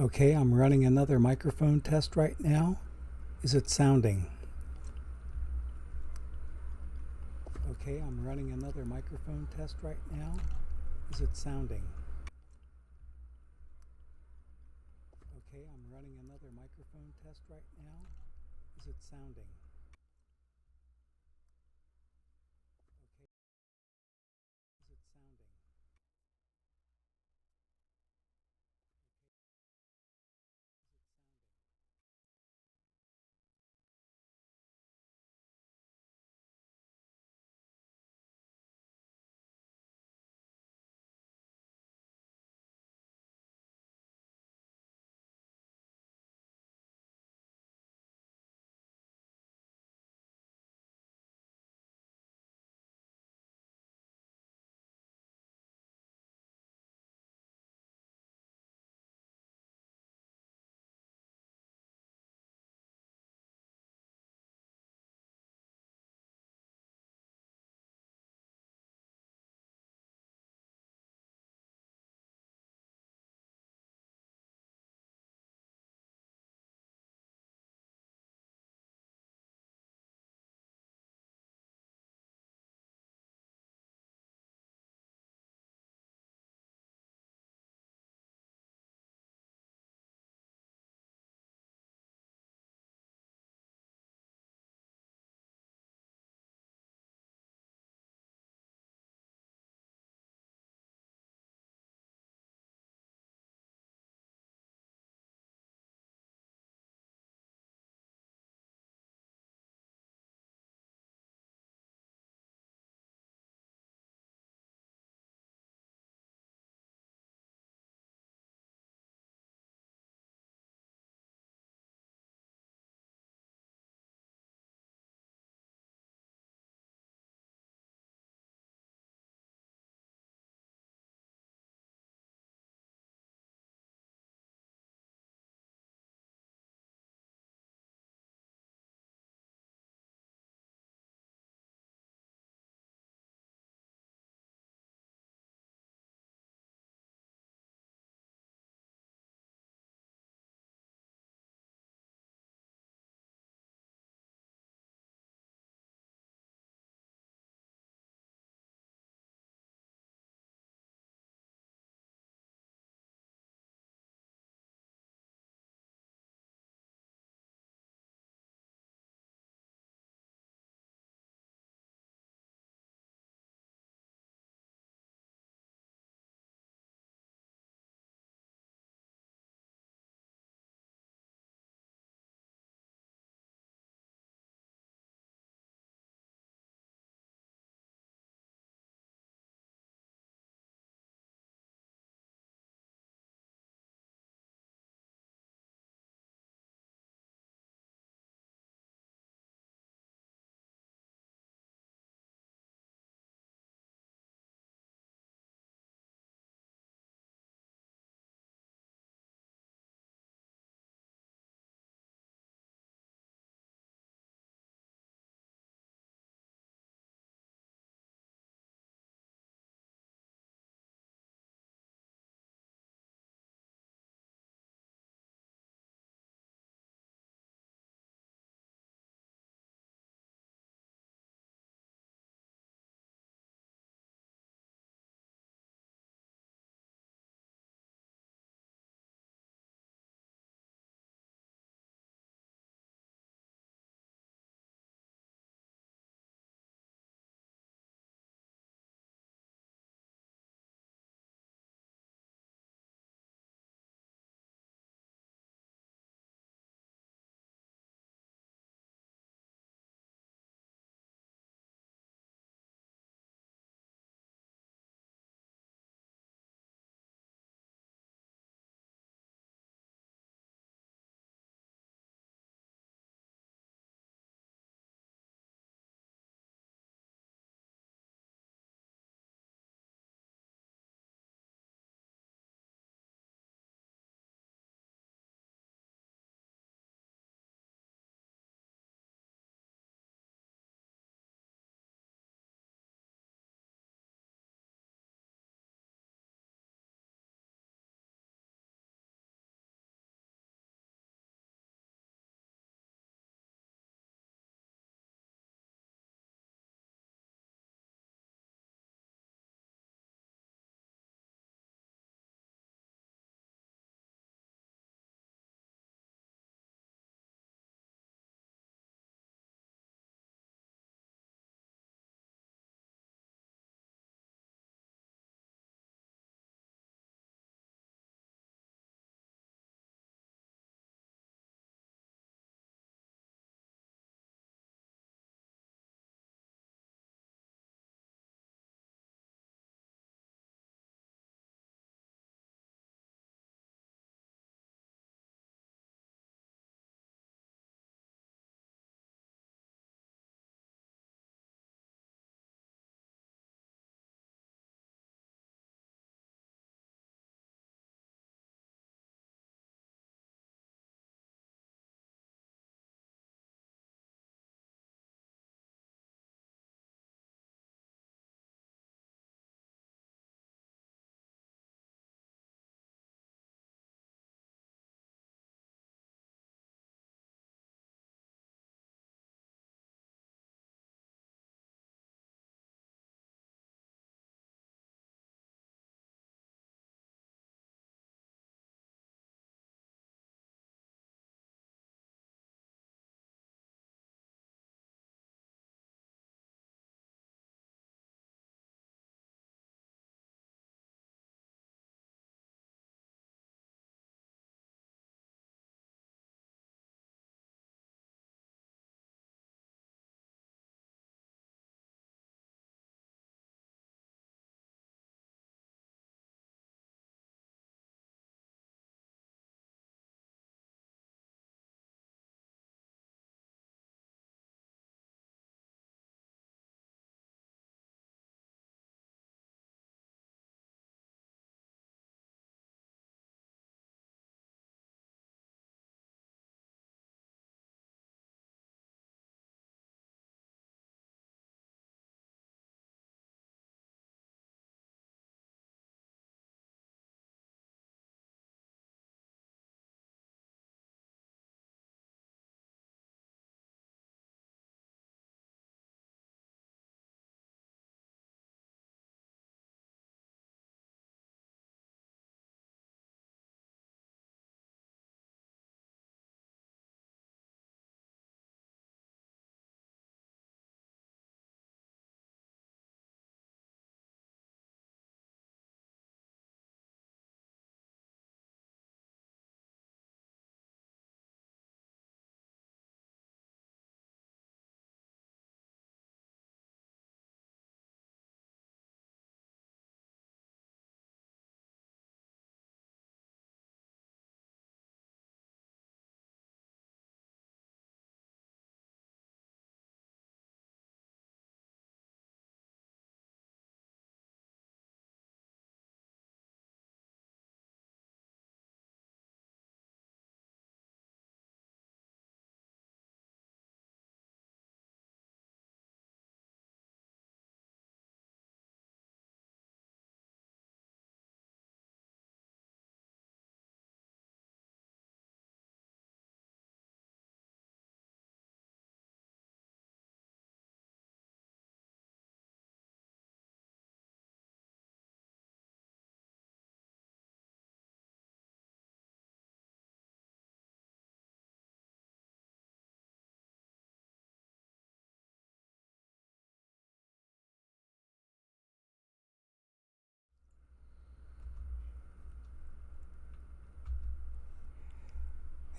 Okay, I'm running another microphone test right now. Is it sounding? Okay, I'm running another microphone test right now. Is it sounding? Okay, I'm running another microphone test right now. Is it sounding?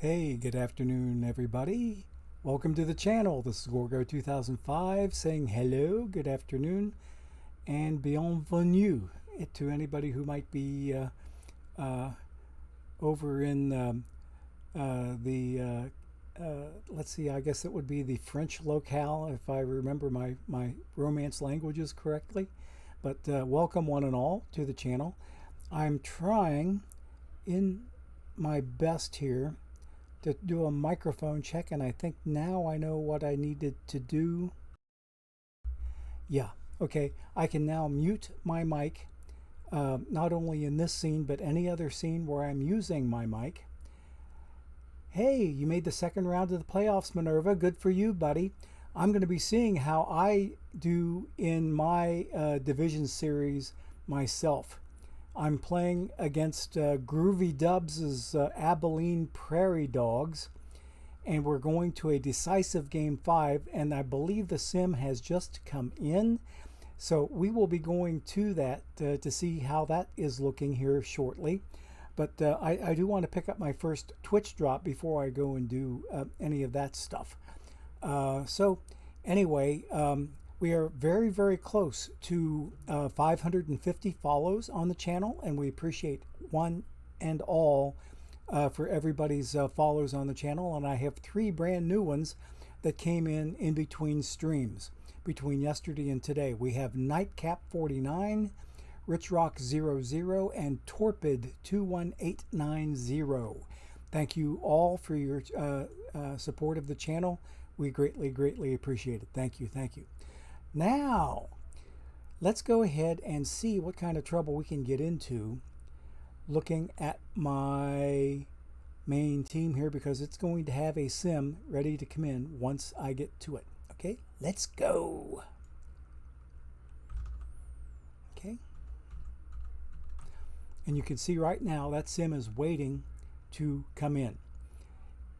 Hey, good afternoon, everybody. Welcome to the channel. This is Gorgo 2005 saying hello, good afternoon, and bienvenue to anybody who might be over in let's see, I guess it would be the French locale if I remember my Romance languages correctly. But welcome one and all to the channel. I'm trying in my best here to do a microphone check, and I think now I know what I needed to do. Yeah, okay, I can now mute my mic, not only in this scene, but any other scene where I'm using my mic. Hey, you made the second round of the playoffs, Minerva. Good for you, buddy. I'm going to be seeing how I do in my division series myself. I'm playing against Groovy Dubs' Abilene Prairie Dogs, and we're going to a decisive game 5, and I believe the sim has just come in. So we will be going to that to see how that is looking here shortly. But I do want to pick up my first Twitch drop before I go and do any of that stuff. So anyway, we are very, very close to 550 follows on the channel, and we appreciate one and all for everybody's follows on the channel. And I have 3 brand new ones that came in between streams, between yesterday and today. We have Nightcap 49, Rich Rock 00, and Torpid 21890. Thank you all for your support of the channel. We greatly, greatly appreciate it. Thank you, thank you. Now, let's go ahead and see what kind of trouble we can get into looking at my main team here, because it's going to have a sim ready to come in once I get to it. Okay, let's go. Okay. And you can see right now that sim is waiting to come in.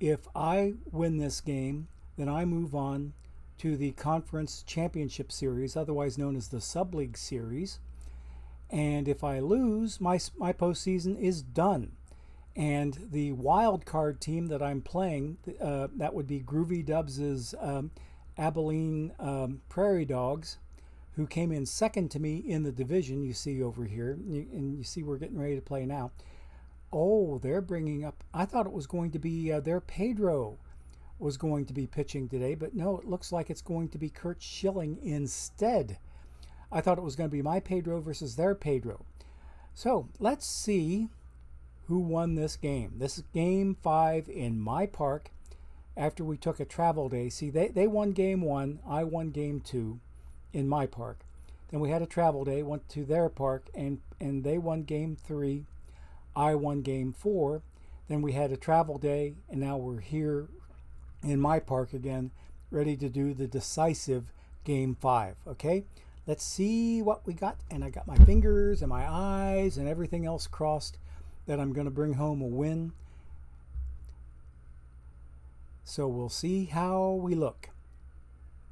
If I win this game, then I move on to the Conference Championship Series, otherwise known as the Subleague Series. And if I lose, my postseason is done. And the wild card team that I'm playing, that would be Groovy Dubs' Abilene Prairie Dogs, who came in second to me in the division, you see over here. And you see we're getting ready to play now. Oh, they're bringing up, I thought it was going to be their Pedro was going to be pitching today, but no, it looks like it's going to be Kurt Schilling instead. I thought it was going to be my Pedro versus their Pedro. So let's see who won this game. This is game 5 in my park after we took a travel day. See, they won game 1, I won game 2 in my park. Then we had a travel day, went to their park, and they won game 3. I won game 4. Then we had a travel day, and now we're here in my park again, ready to do the decisive game 5. Okay, let's see what we got. And I got my fingers and my eyes and everything else crossed that I'm going to bring home a win. So we'll see how we look.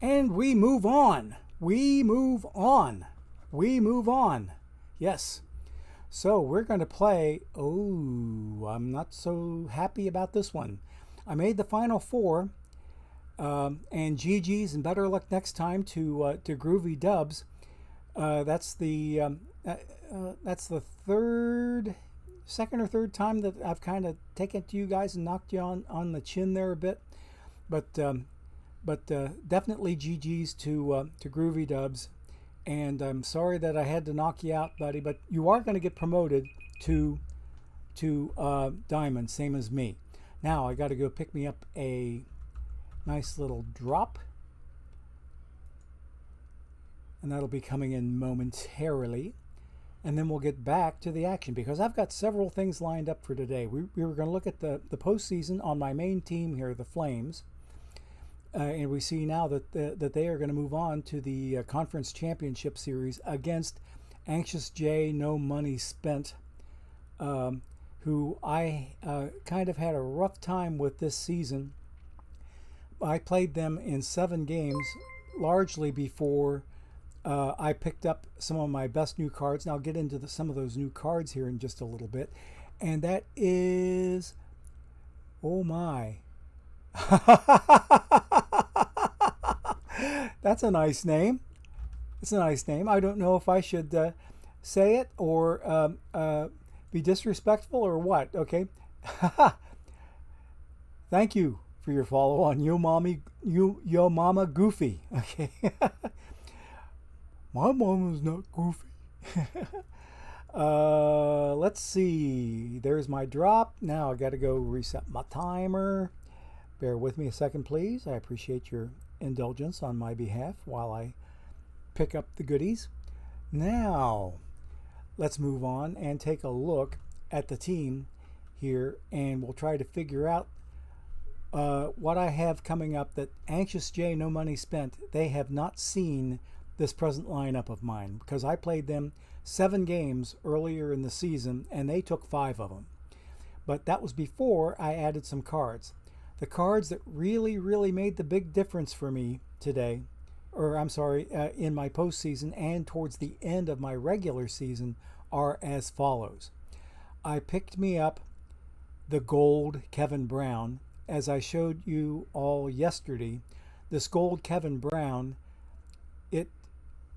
And we move on. We move on. We move on. Yes. So we're going to play. Oh, I'm not so happy about this one. I made the final 4, and GG's and better luck next time to Groovy Dubs. That's the second or third time that I've kind of taken to you guys and knocked you on the chin there a bit, but definitely GG's to Groovy Dubs, and I'm sorry that I had to knock you out, buddy. But you are going to get promoted to Diamond, same as me. Now I got to go pick me up a nice little drop, and that'll be coming in momentarily, and then we'll get back to the action, because I've got several things lined up for today. We were going to look at the postseason on my main team here, the Flames, and we see now that they are going to move on to the Conference Championship Series against Anxious J, No Money Spent, who I kind of had a rough time with this season. I played them in 7 games, largely before I picked up some of my best new cards. And I'll get into some of those new cards here in just a little bit. And that is Oh my. That's a nice name. It's a nice name. I don't know if I should say it or be disrespectful or what. Okay. Thank you for your follow on Yo Mama Goofy. Okay. My mama's not goofy. Let's see. There's my drop. Now I got to go reset my timer. Bear with me a second, please. I appreciate your indulgence on my behalf while I pick up the goodies. Now, let's move on and take a look at the team here, and we'll try to figure out what I have coming up that Anxious J, No Money Spent, they have not seen this present lineup of mine because I played them 7 games earlier in the season and they took 5 of them. But that was before I added some cards. The cards that really made the big difference for me today, or I'm sorry, in my postseason and towards the end of my regular season are as follows. I picked me up the gold Kevin Brown. As I showed you all yesterday, this gold Kevin Brown, it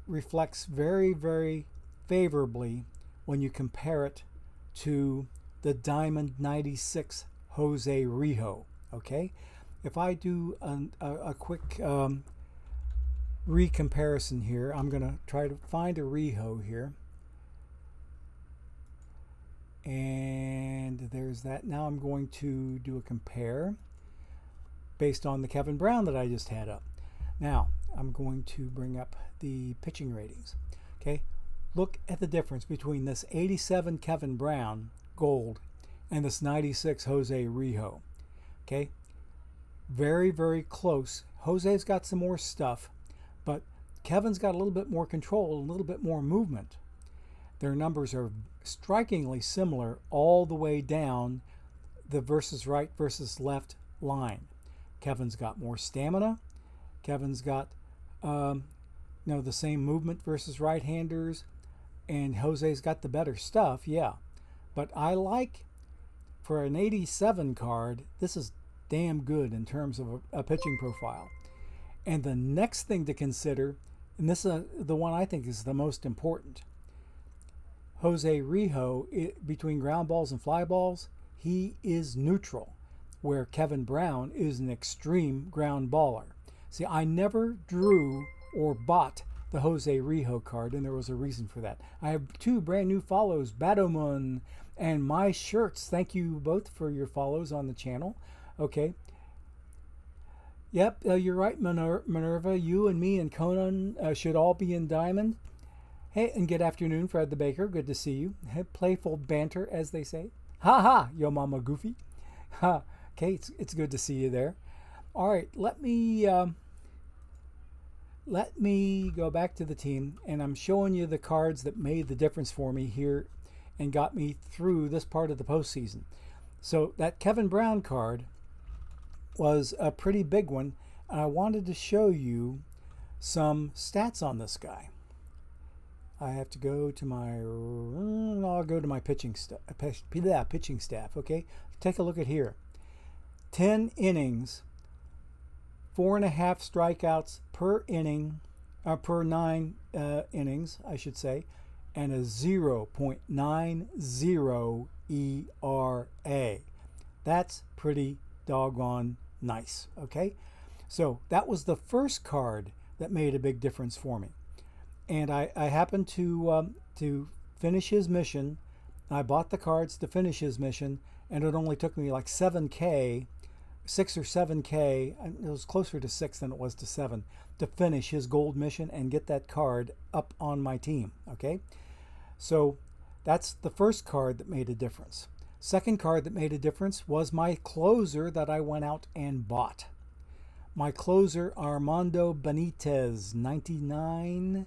reflects very favorably when you compare it to the Diamond 96 Jose Rijo. Okay, if I do a quick recomparison here, I'm going to try to find a Rijo here. And there's that. Now I'm going to do a compare based on the Kevin Brown that I just had up. Now I'm going to bring up the pitching ratings. Okay, look at the difference between this 87 Kevin Brown gold and this 96 Jose Rijo. Okay, very close. Jose's got some more stuff, but Kevin's got a little bit more control, a little bit more movement. Their numbers are strikingly similar all the way down the versus right versus left line. Kevin's got more stamina. Kevin's got the same movement versus right-handers, and Jose's got the better stuff, yeah. But I like, for an 87 card, this is damn good in terms of a pitching profile. And the next thing to consider, and this is the one I think is the most important, Jose Rijo, between ground balls and fly balls, he is neutral, where Kevin Brown is an extreme ground baller. See, I never drew or bought the Jose Rijo card, and there was a reason for that. I have 2 brand new follows, Badomun and My Shirts. Thank you both for your follows on the channel. Okay. Yep, you're right, Minerva. You and me and Conan should all be in Diamond. Hey, and good afternoon, Fred the Baker. Good to see you. Hey, playful banter, as they say. Ha ha, Yo Mama Goofy. Ha. Okay, it's good to see you there. All right, let me go back to the team, and I'm showing you the cards that made the difference for me here and got me through this part of the postseason. So that Kevin Brown card was a pretty big one, and I wanted to show you some stats on this guy. I have to go to I'll go to my pitching staff, okay? Take a look at here. 10 innings, 4.5 strikeouts per inning, per 9 innings, I should say, and a 0.90 ERA. That's pretty doggone nice, okay? So that was the first card that made a big difference for me. And I happened to finish his mission. I bought the cards to finish his mission, and it only took me like 7K, 6 or 7K, it was closer to 6 than it was to 7, to finish his gold mission and get that card up on my team, okay? So that's the first card that made a difference. Second card that made a difference was my closer that I went out and bought. My closer, Armando Benitez, 99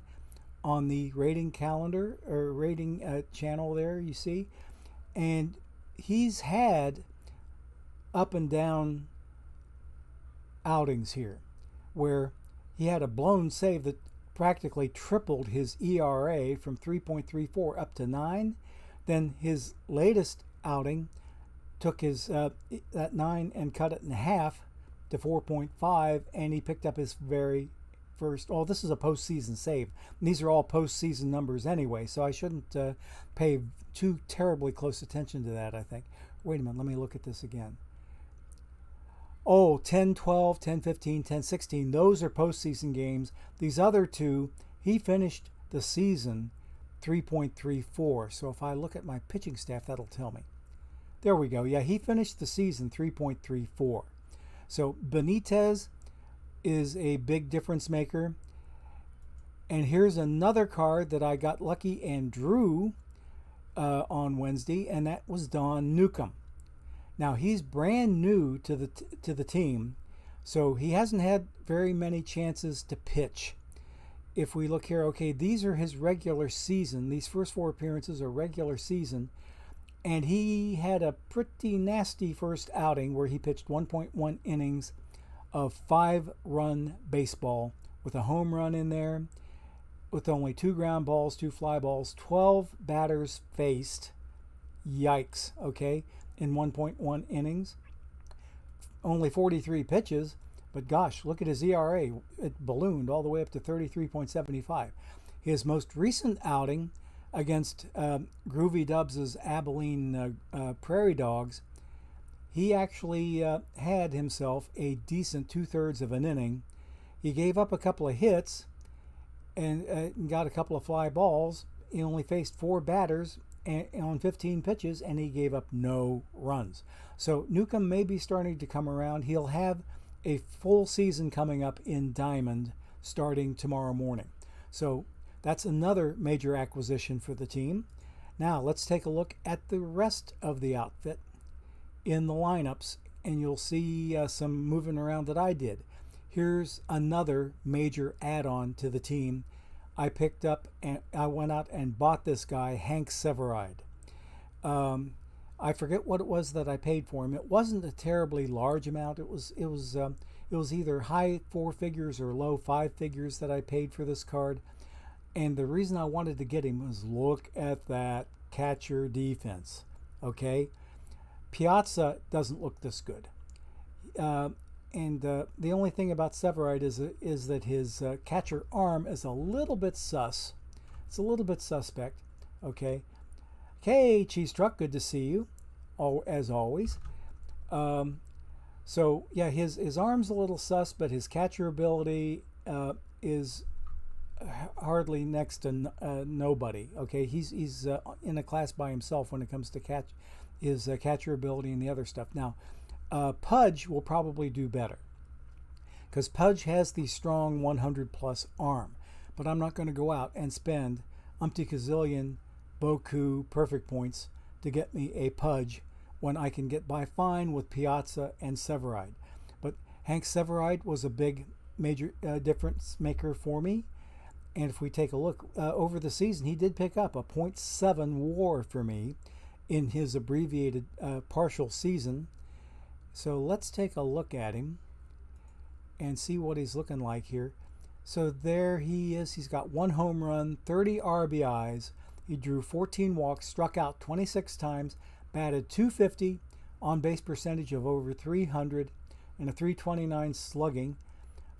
on the rating calendar, or rating channel there, you see. And he's had up and down outings here, where he had a blown save that practically tripled his ERA from 3.34 up to 9. Then his latest outing, took his that 9 and cut it in half to 4.5, and he picked up his very first. Oh, this is a postseason save. And these are all postseason numbers anyway, so I shouldn't pay too terribly close attention to that, I think. Wait a minute, let me look at this again. Oh, 10, 12, 10, 15, 10, 16. Those are postseason games. These other two, he finished the season 3.34. So if I look at my pitching staff, that'll tell me. There we go. Yeah, he finished the season 3.34. So Benitez is a big difference maker. And here's another card that I got lucky and drew on Wednesday, and that was Don Newcomb. Now he's brand new to the team, so he hasn't had very many chances to pitch. If we look here, okay, these are his regular season. These first 4 appearances are regular season, and he had a pretty nasty first outing where he pitched 1.1 innings of 5-run baseball with a home run in there, with only 2 ground balls, 2 fly balls, 12 batters faced. Yikes, okay, in 1.1 innings. Only 43 pitches, but gosh, look at his ERA. It ballooned all the way up to 33.75. His most recent outing against Groovy Dubs' Abilene Prairie Dogs, he actually had himself a decent 2/3 of an inning. He gave up a couple of hits and got a couple of fly balls. He only faced 4 batters on 15 pitches, and he gave up no runs. So Newcomb may be starting to come around. He'll have a full season coming up in Diamond starting tomorrow morning. So that's another major acquisition for the team. Now let's take a look at the rest of the outfit in the lineups, and you'll see some moving around that I did. Here's another major add-on to the team. I picked up and I went out and bought this guy, Hank Severide. I forget what it was that I paid for him. It wasn't a terribly large amount. It was either high 4 figures or low 5 figures that I paid for this card. And the reason I wanted to get him was look at that catcher defense. Okay, Piazza doesn't look this good. And the only thing about Severide is that his catcher arm is a little bit sus. It's a little bit suspect. Okay. Hey, Cheese Truck, good to see you, as always. So yeah, his arm's a little sus, but his catcher ability is hardly next to nobody. Okay, he's in a class by himself when it comes to his catcher ability and the other stuff. Now, Pudge will probably do better because Pudge has the strong 100+ arm, but I'm not going to go out and spend umpty gazillion Boku perfect points to get me a Pudge when I can get by fine with Piazza and Severide. But Hank Severide was a big major difference maker for me, and if we take a look over the season, he did pick up a .7 WAR for me in his abbreviated partial season. So let's take a look at him and see what he's looking like here. So there he is. He's got 1 home run, 30 RBIs. He drew 14 walks, struck out 26 times, batted .250, on base percentage of over 300, and a .329 slugging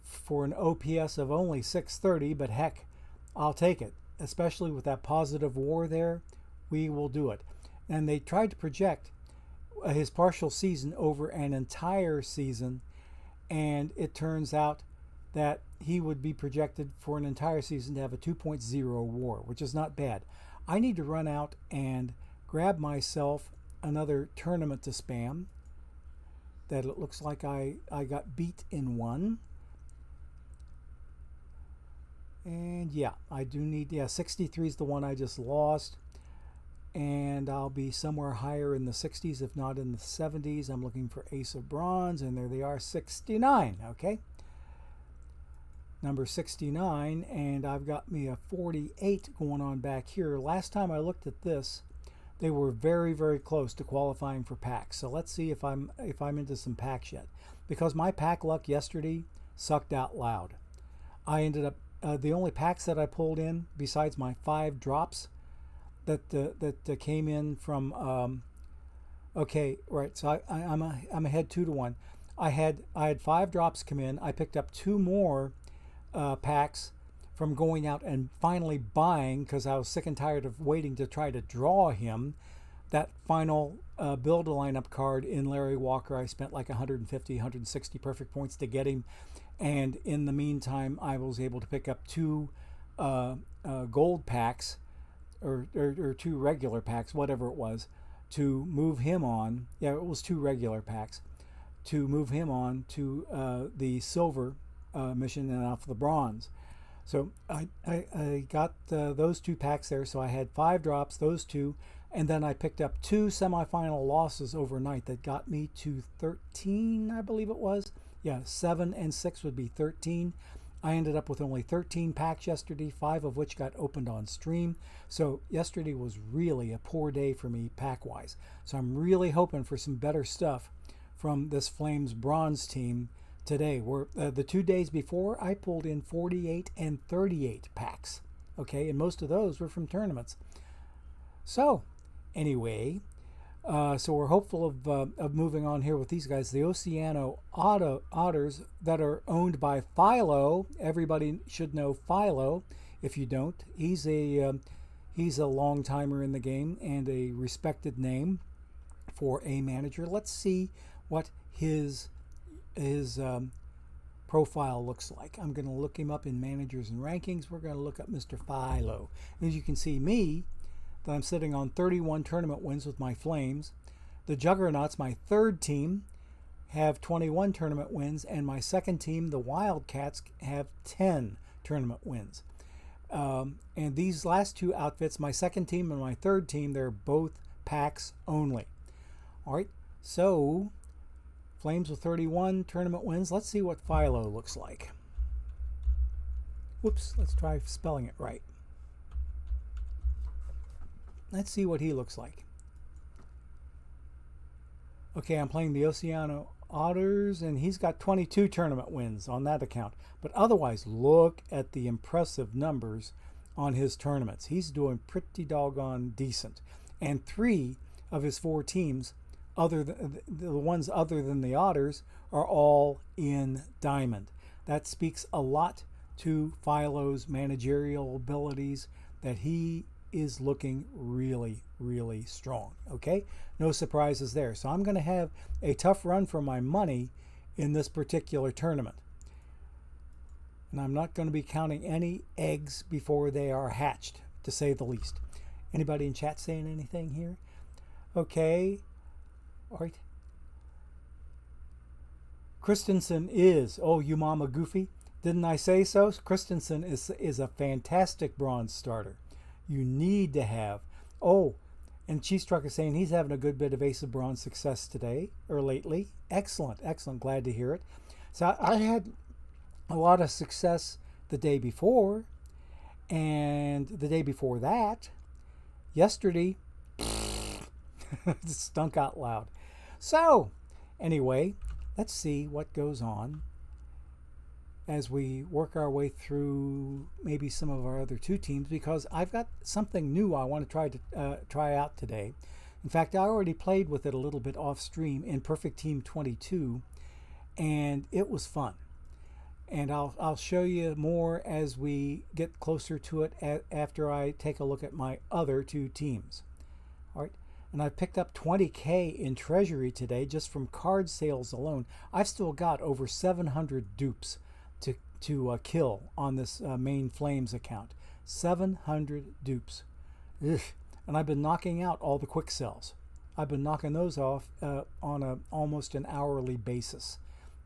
for an OPS of only .630. But heck, I'll take it, especially with that positive WAR there. We will do it. And they tried to project his partial season over an entire season, and it turns out that he would be projected for an entire season to have a 2.0 WAR, which is not bad. I need to run out and grab myself another tournament to spam that it looks like I got beat in one. And yeah, I do need, 63 is the one I just lost. And I'll be somewhere higher in the 60s, if not in the 70s. I'm looking for Ace of Bronze, and there they are, 69, okay? Number 69, and I've got me a 48 going on back here. Last time I looked at this, they were very, very close to qualifying for packs. So let's see if I'm into some packs yet. Because my pack luck yesterday sucked out loud. I ended up, the only packs that I pulled in, besides my 5 drops, that came in from Okay, right. So I'm ahead 2-1. I had 5 drops come in. I picked up 2 more packs from going out and finally buying, because I was sick and tired of waiting to try to draw him. That final build a lineup card in Larry Walker, I spent like 150, 160 perfect points to get him. And in the meantime, I was able to pick up 2 gold packs, or 2 regular packs, whatever it was, to move him on. Yeah, it was 2 regular packs to move him on to the silver mission and off the bronze. So I got those 2 packs there. So I had 5 drops, those 2, and then I picked up 2 semifinal losses overnight that got me to 13, I believe it was. Yeah, 7 and 6 would be 13. I ended up with only 13 packs yesterday, 5 of which got opened on stream. So yesterday was really a poor day for me pack-wise. So I'm really hoping for some better stuff from this Flames bronze team today. Where the 2 days before, I pulled in 48 and 38 packs. Okay, and most of those were from tournaments. So anyway, so we're hopeful of moving on here with these guys. The Oceano Otters that are owned by Philo. Everybody should know Philo. If you don't, he's a long timer in the game and a respected name for a manager. Let's see what his profile looks like. I'm going to look him up in managers and rankings. We're going to look up Mr. Philo. As you can see, that I'm sitting on 31 tournament wins with my Flames. The Juggernauts, my third team, have 21 tournament wins, and my second team, the Wildcats, have 10 tournament wins. And these last 2 outfits, my second team and my third team, they're both packs only. All right, so Flames with 31 tournament wins. Let's see what Philo looks like. Whoops, let's try spelling it right. Let's see what he looks like. Okay, I'm playing the Oceano Otters, and he's got 22 tournament wins on that account. But otherwise, look at the impressive numbers on his tournaments. He's doing pretty doggone decent. And 3 of his 4 teams, the ones other than the Otters, are all in Diamond. That speaks a lot to Philo's managerial abilities, that he is looking really, really strong. Okay, no surprises there. So I'm going to have a tough run for my money in this particular tournament, and I'm not going to be counting any eggs before they are hatched, to say the least. Anybody in chat saying anything here? Okay, all right. Christensen is, oh, you mama goofy, didn't I say so? Christensen is a fantastic bronze starter. You need to have. Oh, and Cheese Truck is saying he's having a good bit of Ace of Bronze success today, or lately. Excellent, excellent. Glad to hear it. So I had a lot of success the day before, and the day before that. Yesterday, it stunk out loud. So, anyway, let's see what goes on as we work our way through maybe some of our other 2 teams, because I've got something new I want to try out today. In fact, I already played with it a little bit off stream in Perfect Team 22, and it was fun. And I'll show you more as we get closer to it after I take a look at my other 2 teams. All right. And I picked up 20K in treasury today just from card sales alone. I've still got over 700 dupes to kill on this main Flames account. 700 dupes. Ugh. And I've been knocking out all the quick sells. I've been knocking those off on almost an hourly basis,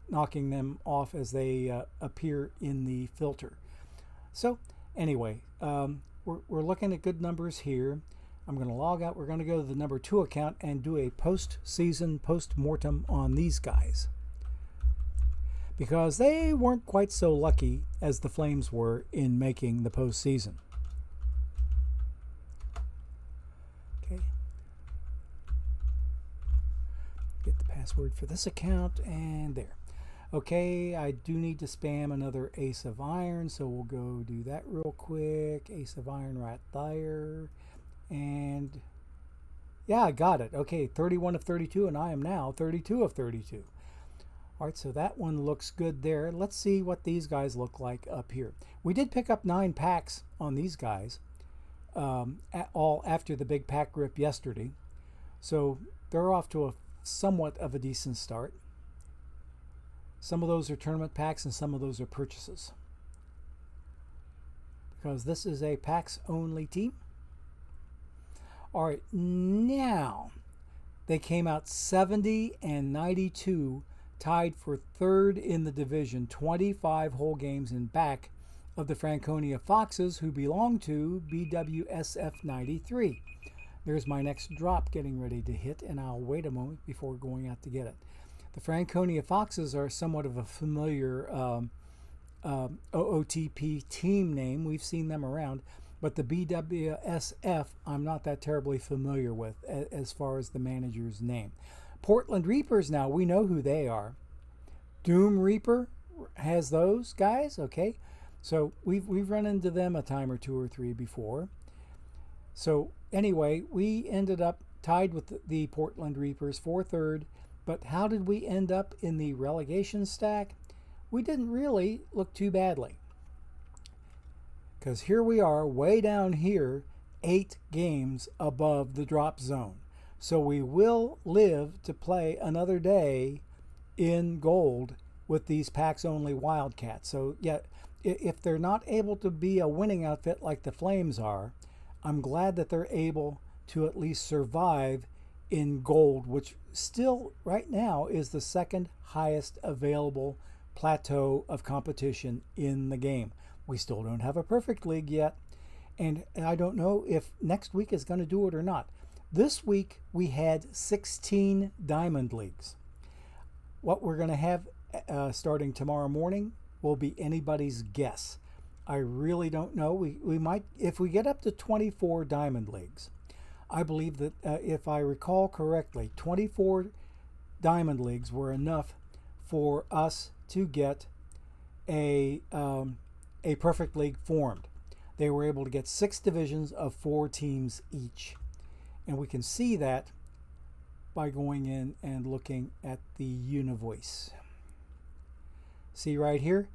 knocking them off as they appear in the filter. So anyway, we're looking at good numbers here. I'm going to log out. We're going to go to the number 2 account and do a post-season post-mortem on these guys, because they weren't quite so lucky as the Flames were in making the postseason. Okay. Get the password for this account, and there. Okay, I do need to spam another Ace of Iron, so we'll go do that real quick. Ace of Iron right there. And Yeah, I got it. Okay, 31 of 32, and I am now 32 of 32. All right, so that one looks good there. Let's see what these guys look like up here. We did pick up 9 packs on these guys, all after the big pack rip yesterday. So they're off to a somewhat of a decent start. Some of those are tournament packs and some of those are purchases, because this is a packs only team. All right, now they came out 70 and 92, tied for third in the division, 25 whole games in back of the Franconia Foxes, who belong to BWSF 93. There's my next drop getting ready to hit, and I'll wait a moment before going out to get it. The Franconia Foxes are somewhat of a familiar OOTP team name. We've seen them around, but the BWSF I'm not that terribly familiar with as far as the manager's name. Portland Reapers, now we know who they are. Doom Reaper has those guys, okay? So we've run into them a time or 2 or 3 before. So anyway, we ended up tied with the Portland Reapers for third. But how did we end up in the relegation stack? We didn't really look too badly, because here we are way down here, 8 games above the drop zone. So we will live to play another day in gold with these packs only Wildcats. So yeah, if they're not able to be a winning outfit like the Flames are, I'm glad that they're able to at least survive in gold, which still right now is the second highest available plateau of competition in the game. We still don't have a perfect league yet, and I don't know if next week is going to do it or not. This week we had 16 diamond leagues. What we're going to have starting tomorrow morning will be anybody's guess. I really don't know. We might, if we get up to 24 diamond leagues, I believe that if I recall correctly, 24 diamond leagues were enough for us to get a perfect league formed. They were able to get 6 divisions of 4 teams each. And we can see that by going in and looking at the Univoice. See right here?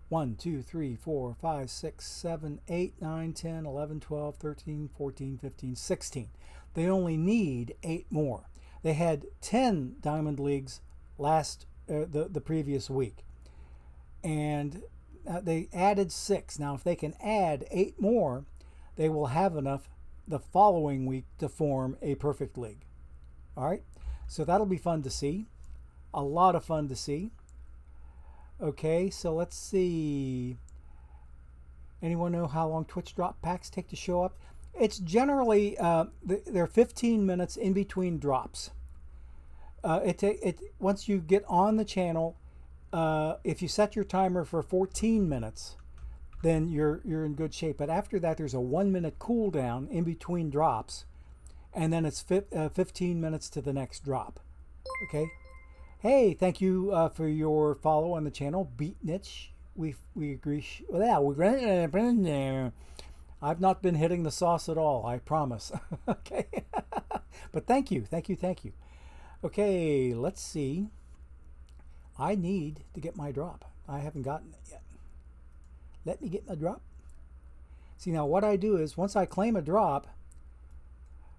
1, 2, 3, 4, 5, 6, 7, 8, 9, 10, 11, 12, 13, 14, 15, 16. They only need 8 more. They had 10 Diamond Leagues the previous week. And they added 6. Now, if they can add 8 more, they will have enough the following week to form a perfect league. All right? So that'll be fun to see. A lot of fun to see. Okay, so let's see. Anyone know how long Twitch drop packs take to show up? It's generally, they're 15 minutes in between drops. Once you get on the channel, if you set your timer for 14 minutes, then you're in good shape. But after that, there's a 1-minute cooldown in between drops, and then it's 15 minutes to the next drop. Okay? Hey, thank you for your follow on the channel, Beatnich. We agree. Yeah, I've not been hitting the sauce at all, I promise. Okay, but thank you. Okay, let's see. I need to get my drop. I haven't gotten it yet. Let me get my drop. See, now what I do is once I claim a drop,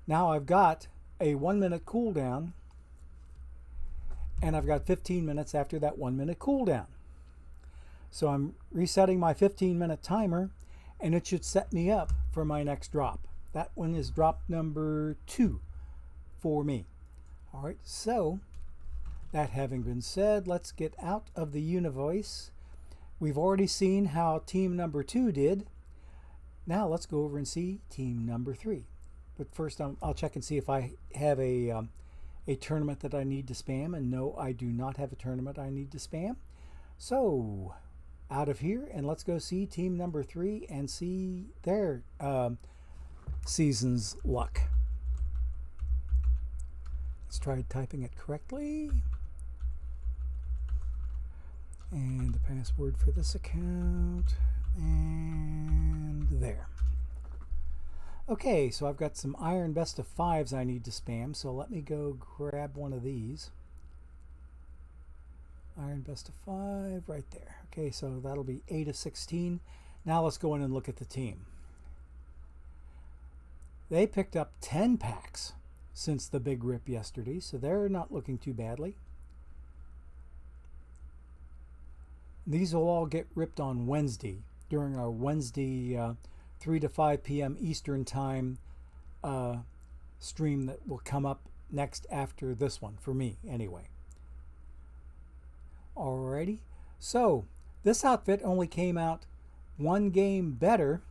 now I've got a 1-minute cooldown. And I've got 15 minutes after that 1-minute cooldown. So I'm resetting my 15-minute timer, and it should set me up for my next drop. That one is drop number 2 for me. All right, so that having been said, let's get out of the Univoice. We've already seen how team number 2 did. Now let's go over and see team number 3. But first I'll check and see if I have a tournament that I need to spam, and no, I do not have a tournament I need to spam. So out of here, and let's go see team number 3 and see their season's luck. Let's try typing it correctly. And the password for this account, and there. Okay, so I've got some iron best of fives I need to spam, so let me go grab one of these. Iron best of five right there. Okay, so that'll be 8 of 16. Now let's go in and look at the team. They picked up 10 packs since the big rip yesterday, so they're not looking too badly. These will all get ripped on Wednesday during our Wednesday 3 to 5 p.m. Eastern Time stream that will come up next after this one, for me anyway. Alrighty, so this outfit only came out one game better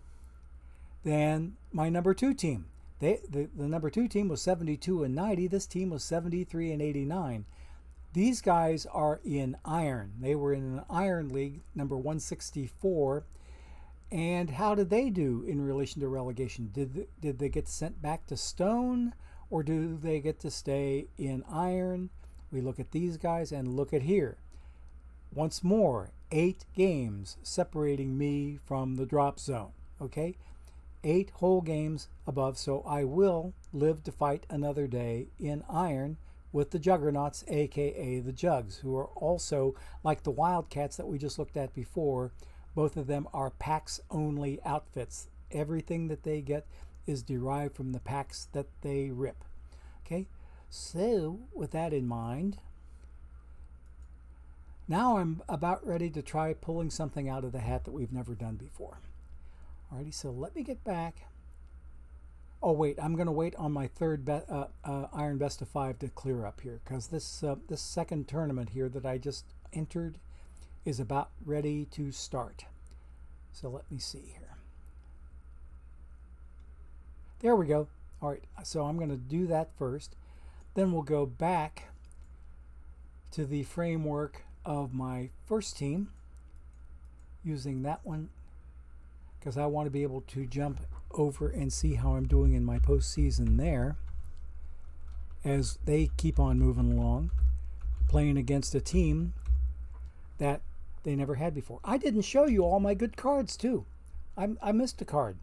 than my number 2 team. The number 2 team was 72 and 90. This team was 73 and 89. These guys are in iron. They were in an iron league, number 164. And how did they do in relation to relegation? Did they get sent back to stone, or do they get to stay in iron? We look at these guys and look at here. Once more, 8 games separating me from the drop zone. Okay, 8 whole games above, so I will live to fight another day in iron with the Juggernauts, aka the Jugs, who are also like the Wildcats that we just looked at before. Both of them are packs only outfits. Everything that they get is derived from the packs that they rip. Okay, so with that in mind, now I'm about ready to try pulling something out of the hat that we've never done before. Alrighty, so let me get back. Oh wait, I'm going to wait on my third Iron Best of 5 to clear up here, because this second tournament here that I just entered is about ready to start. So let me see here. There we go. All right, so I'm going to do that first. Then we'll go back to the framework of my first team using that one, because I want to be able to jump over and see how I'm doing in my postseason there as they keep on moving along, playing against a team that they never had before. I didn't show you all my good cards too. I missed a card.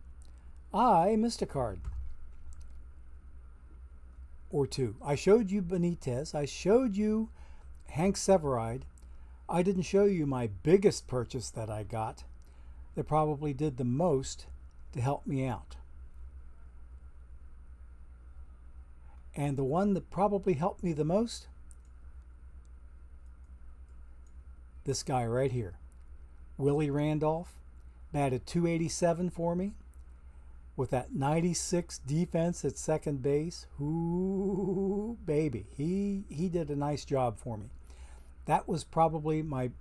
I missed a card or two. I showed you Benitez. I showed you Hank Severide. I didn't show you my biggest purchase that I got that probably did the most to help me out. And the one that probably helped me the most, this guy right here, Willie Randolph, batted .287 for me with that 96 defense at second base. Ooh, baby, he did a nice job for me. That was probably by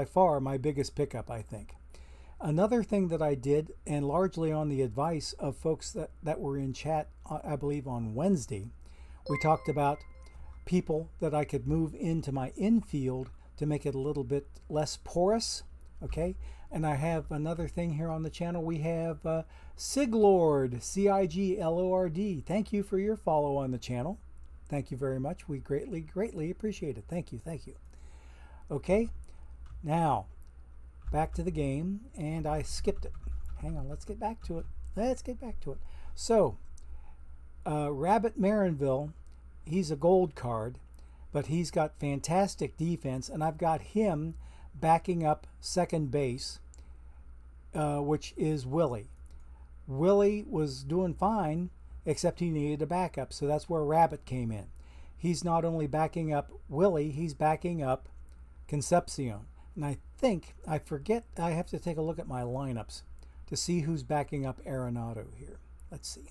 far my biggest pickup, I think. Another thing that I did, and largely on the advice of folks that were in chat, I believe on Wednesday, we talked about people that I could move into my infield to make it a little bit less porous. Okay, and I have another thing here on the channel. We have Siglord, Ciglord. Thank you for your follow on the channel. Thank you very much. We greatly appreciate it. Thank you. Okay, now back to the game, and I skipped it. Hang on, let's get back to it. So Rabbit Marinville, he's a gold card, but he's got fantastic defense, and I've got him backing up second base, which is Willie. Willie was doing fine, except he needed a backup, so that's where Rabbit came in. He's not only backing up Willie, he's backing up Concepcion. And I forget, I have to take a look at my lineups to see who's backing up Arenado here. Let's see.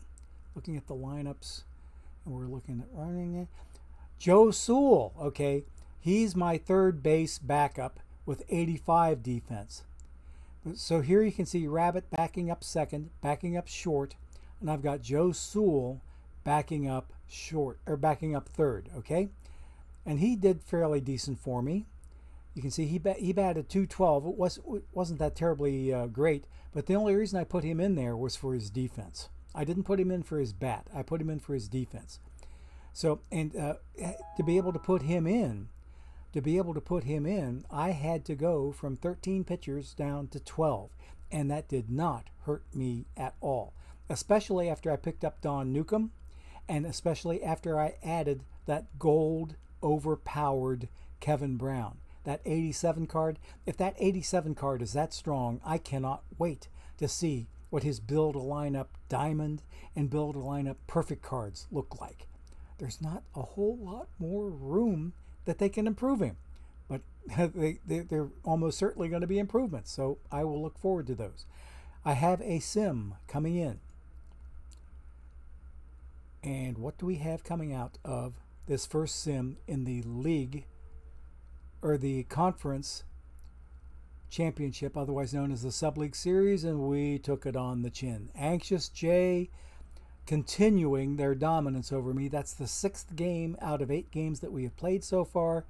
Looking at the lineups, and we're looking at running it. Joe Sewell, okay, he's my third base backup with 85 defense. So here you can see Rabbit backing up second, backing up short, and I've got Joe Sewell backing up short, or backing up third, okay? And he did fairly decent for me. You can see he batted .212. It wasn't that terribly great, but the only reason I put him in there was for his defense. I didn't put him in for his bat. I put him in for his defense. So, and to be able to put him in, I had to go from 13 pitchers down to 12, and that did not hurt me at all. especially after I picked up Don Newcomb, and especially after I added that gold overpowered Kevin Brown. That 87 card, if that 87 card is that strong, I cannot wait to see what his build a lineup diamond and build a lineup perfect cards look like. There's not a whole lot more room that they can improve him, but they're almost certainly going to be improvements, so I will look forward to those. I have a sim coming in. And what do we have coming out of this first sim in the league, or the conference championship, otherwise known as the Sub-League Series, and we took it on the chin. Anxious J continuing their dominance over me. That's the 6th game out of 8 games that we have played so far.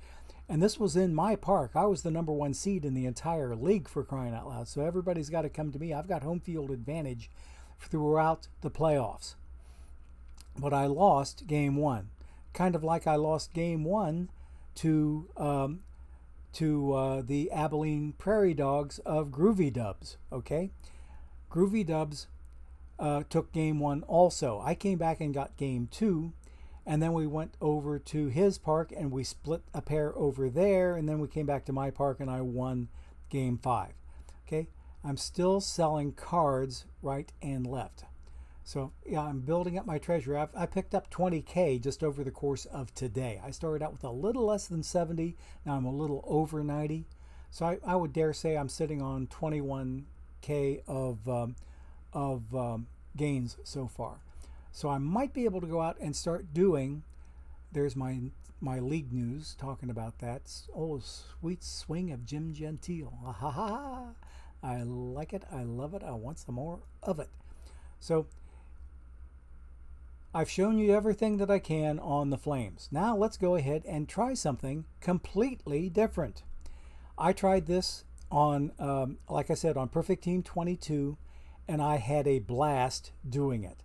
And this was in my park. I was the #1 seed in the entire league, for crying out loud. So everybody's got to come to me. I've got home field advantage throughout the playoffs. But I lost game 1. Kind of like I lost game 1 to the Abilene Prairie Dogs of Groovy Dubs. Okay? Groovy Dubs took game 1 also. I came back and got game 2. And then we went over to his park and we split a pair over there. And then we came back to my park and I won game 5. Okay, I'm still selling cards right and left. So yeah, I'm building up my treasury. I picked up 20K just over the course of today. I started out with a little less than 70. Now I'm a little over 90. So I would dare say I'm sitting on 21K of gains so far. So I might be able to go out and start doing, there's my league news talking about that. Oh, sweet swing of Jim Gentile. Ha ha ha. I like it. I love it. I want some more of it. So I've shown you everything that I can on the Flames. Now let's go ahead and try something completely different. I tried this on, like I said, on Perfect Team 22, and I had a blast doing it.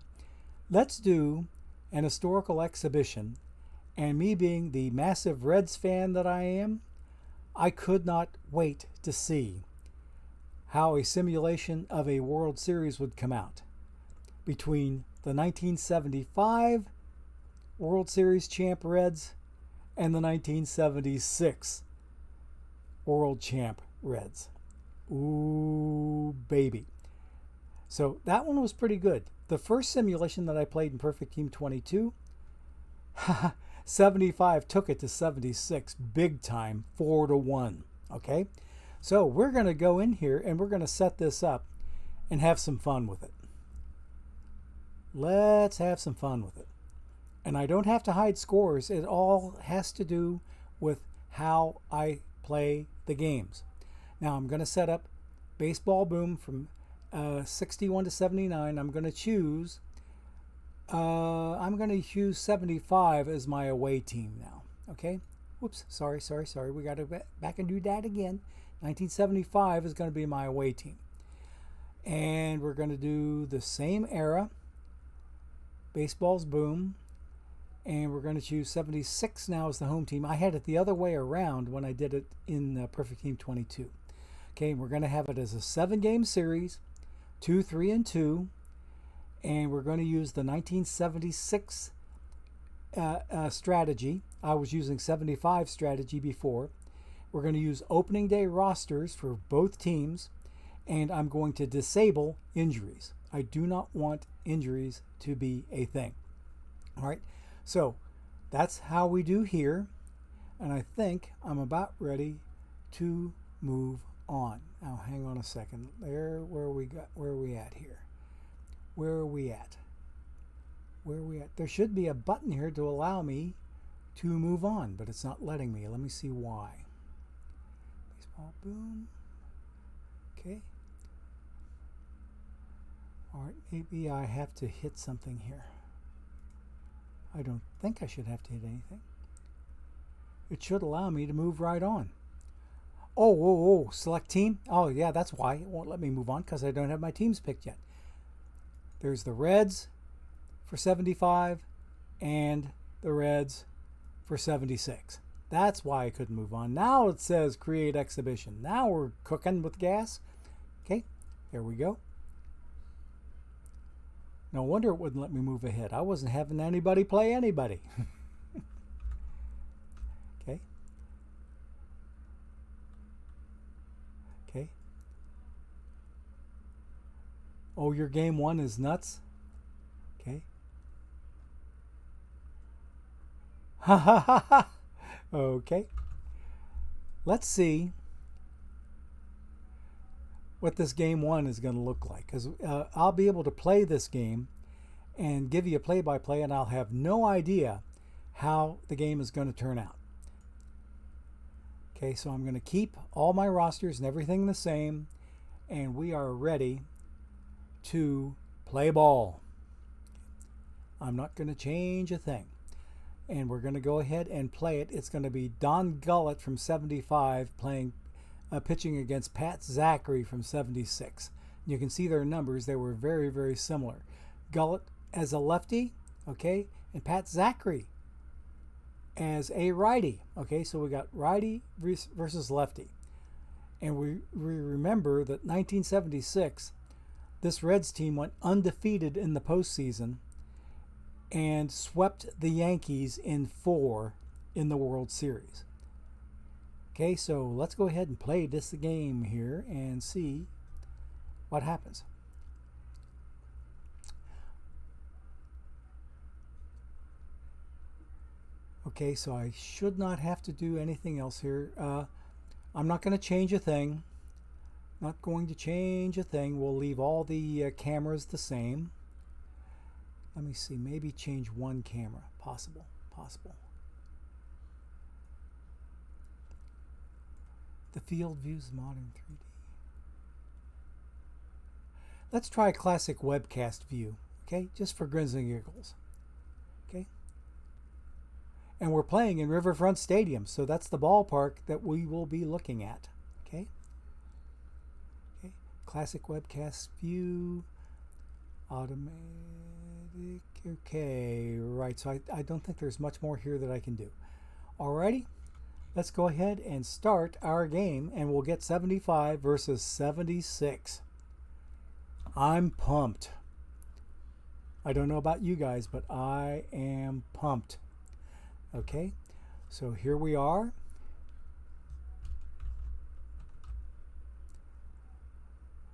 Let's do an historical exhibition, and me being the massive Reds fan that I am, I could not wait to see how a simulation of a World Series would come out between the 1975 World Series champ Reds and the 1976 World Champ Reds. Ooh, baby. So that one was pretty good. The first simulation that I played in Perfect Team 22, 75 took it to 76, big time, 4-1. Okay, so we're going to go in here and we're going to set this up and have some fun with it. Let's have some fun with it. And I don't have to hide scores. It all has to do with how I play the games. Now I'm going to set up Baseball Boom from 61 to 79. I'm going to choose 75 as my away team now. Okay. Whoops. Sorry. We got to back and do that again. 1975 is going to be my away team. And we're going to do the same era. Baseball's Boom. And we're going to choose 76 now as the home team. I had it the other way around when I did it in Perfect Team 22. Okay. We're going to have it as a 7-game series. 2, 3, and 2, and we're going to use the 1976 strategy. I was using 75 strategy before. We're going to use opening day rosters for both teams, and I'm going to disable injuries. I do not want injuries to be a thing. All right, so that's how we do here, and I think I'm about ready to move on. Now hang on a second. Where are we at here? Where are we at? There should be a button here to allow me to move on, but it's not letting me. Let me see why. Baseball Boom. Okay. All right, maybe I have to hit something here. I don't think I should have to hit anything. It should allow me to move right on. Oh, select team. Oh, yeah, that's why it won't let me move on, because I don't have my teams picked yet. There's the Reds for 75 and the Reds for 76. That's why I couldn't move on. Now it says create exhibition. Now we're cooking with gas. Okay, there we go. No wonder it wouldn't let me move ahead. I wasn't having anybody play anybody. Okay. Okay. Oh, your game one is nuts? Okay. Ha ha ha ha. Okay. Let's see what this game one is going to look like, because I'll be able to play this game and give you a play-by-play, and I'll have no idea how the game is going to turn out. Okay, so I'm going to keep all my rosters and everything the same, and we are ready to play ball. I'm not going to change a thing, and we're going to go ahead and play it. It's going to be Don Gullett from 75 playing pitching against Pat Zachary from 76. You can see their numbers. They were very, very similar. Gullett as a lefty, okay, and Pat Zachary as a righty. Okay, so we got righty versus lefty. And we remember that 1976, this Reds team went undefeated in the postseason and swept the Yankees in 4 in the World Series. Okay, so let's go ahead and play this game here and see what happens. Okay, so I should not have to do anything else here. I'm not going to change a thing. Not going to change a thing. We'll leave all the cameras the same. Let me see, maybe change one camera. Possible. The field views modern 3D. Let's try a classic webcast view, okay? Just for grins and giggles, okay? And we're playing in Riverfront Stadium, so that's the ballpark that we will be looking at, okay? Okay, classic webcast view, automatic, okay, right. So I don't think there's much more here that I can do. Alrighty. Let's go ahead and start our game, and we'll get 75 versus 76. I'm pumped. I don't know about you guys, but I am pumped. Okay, so here we are.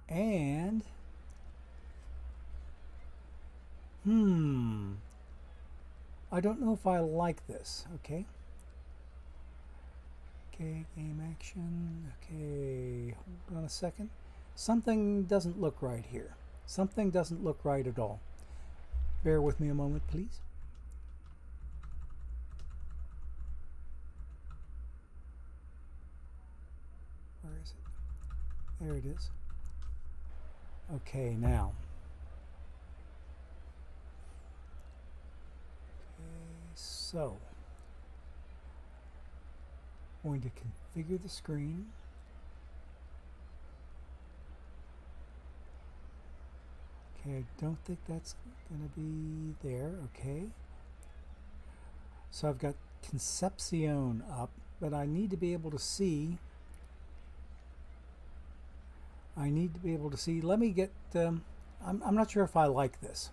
And, I don't know if I like this, okay? Okay, game action. Okay, hold on a second. Something doesn't look right here. Something doesn't look right at all. Bear with me a moment, please. Where is it? There it is. Okay, now. Okay, so. Going to configure the screen. Okay, I don't think that's going to be there. Okay. So I've got Concepcion up, but I need to be able to see. Let me get, I'm not sure if I like this.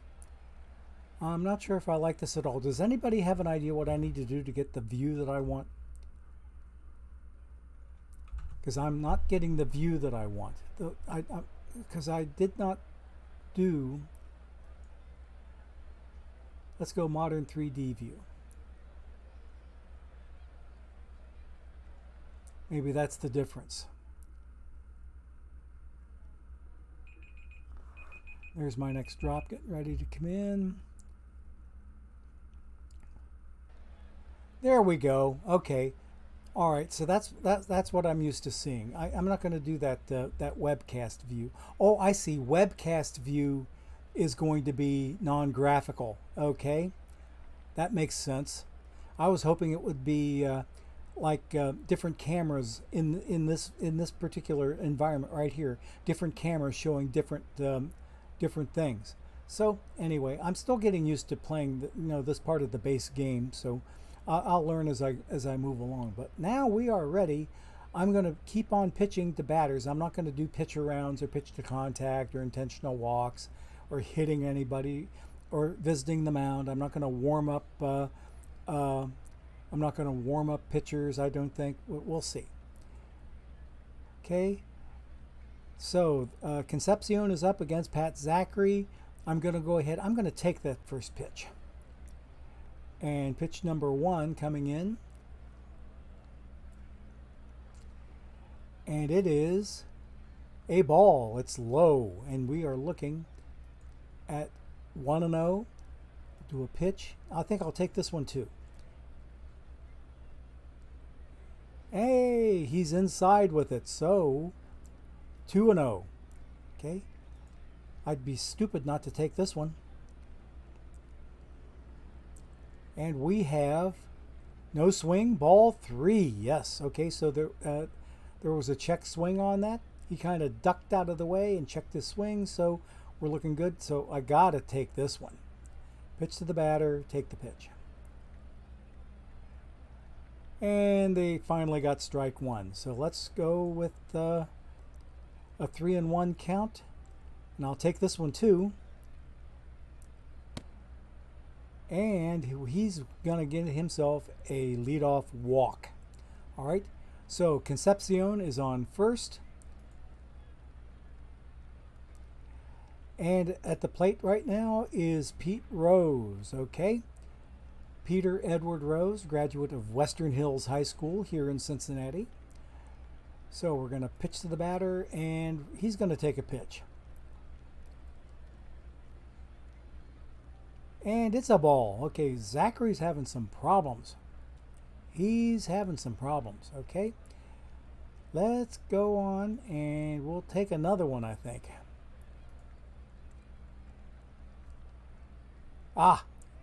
I'm not sure if I like this at all. Does anybody have an idea what I need to do to get the view that I want? Because I'm not getting the view that I want. Because I did not do, let's go modern 3D view. Maybe that's the difference. There's my next drop getting ready to come in. There we go. Okay. All right, so that's what I'm used to seeing. I'm not going to do that that webcast view. Oh, I see. Webcast view is going to be non-graphical. Okay, that makes sense. I was hoping it would be like different cameras in this particular environment right here. Different cameras showing different different things. So anyway, I'm still getting used to playing this part of the base game. So. I'll learn as I move along. But now we are ready. I'm going to keep on pitching to batters. I'm not going to do pitch arounds or pitch to contact or intentional walks. or hitting anybody or visiting the mound. I'm not going to warm up. I'm not going to warm up pitchers, I don't think. We'll see. Okay. So Concepcion is up against Pat Zachary. I'm going to go ahead. I'm going to take that first pitch. And pitch number 1 coming in. And it is a ball. It's low. And we are looking at 1-0. Do a pitch. I think I'll take this one too. Hey, he's inside with it. So 2-0. Okay. I'd be stupid not to take this one. And we have no swing, ball 3. Yes. Okay, so there was a check swing on that. He kind of ducked out of the way and checked his swing, so we're looking good. So I got to take this one. Pitch to the batter, take the pitch. And they finally got strike 1. So let's go with a 3-1 count. And I'll take this one too. And he's going to get himself a leadoff walk. All right. So Concepcion is on first. And at the plate right now is Pete Rose. Okay. Peter Edward Rose, graduate of Western Hills High School here in Cincinnati. So we're going to pitch to the batter, and he's going to take a pitch. And it's a ball. Okay, Zachary's having some problems. He's having some problems, okay? Let's go on, and we'll take another one, I think.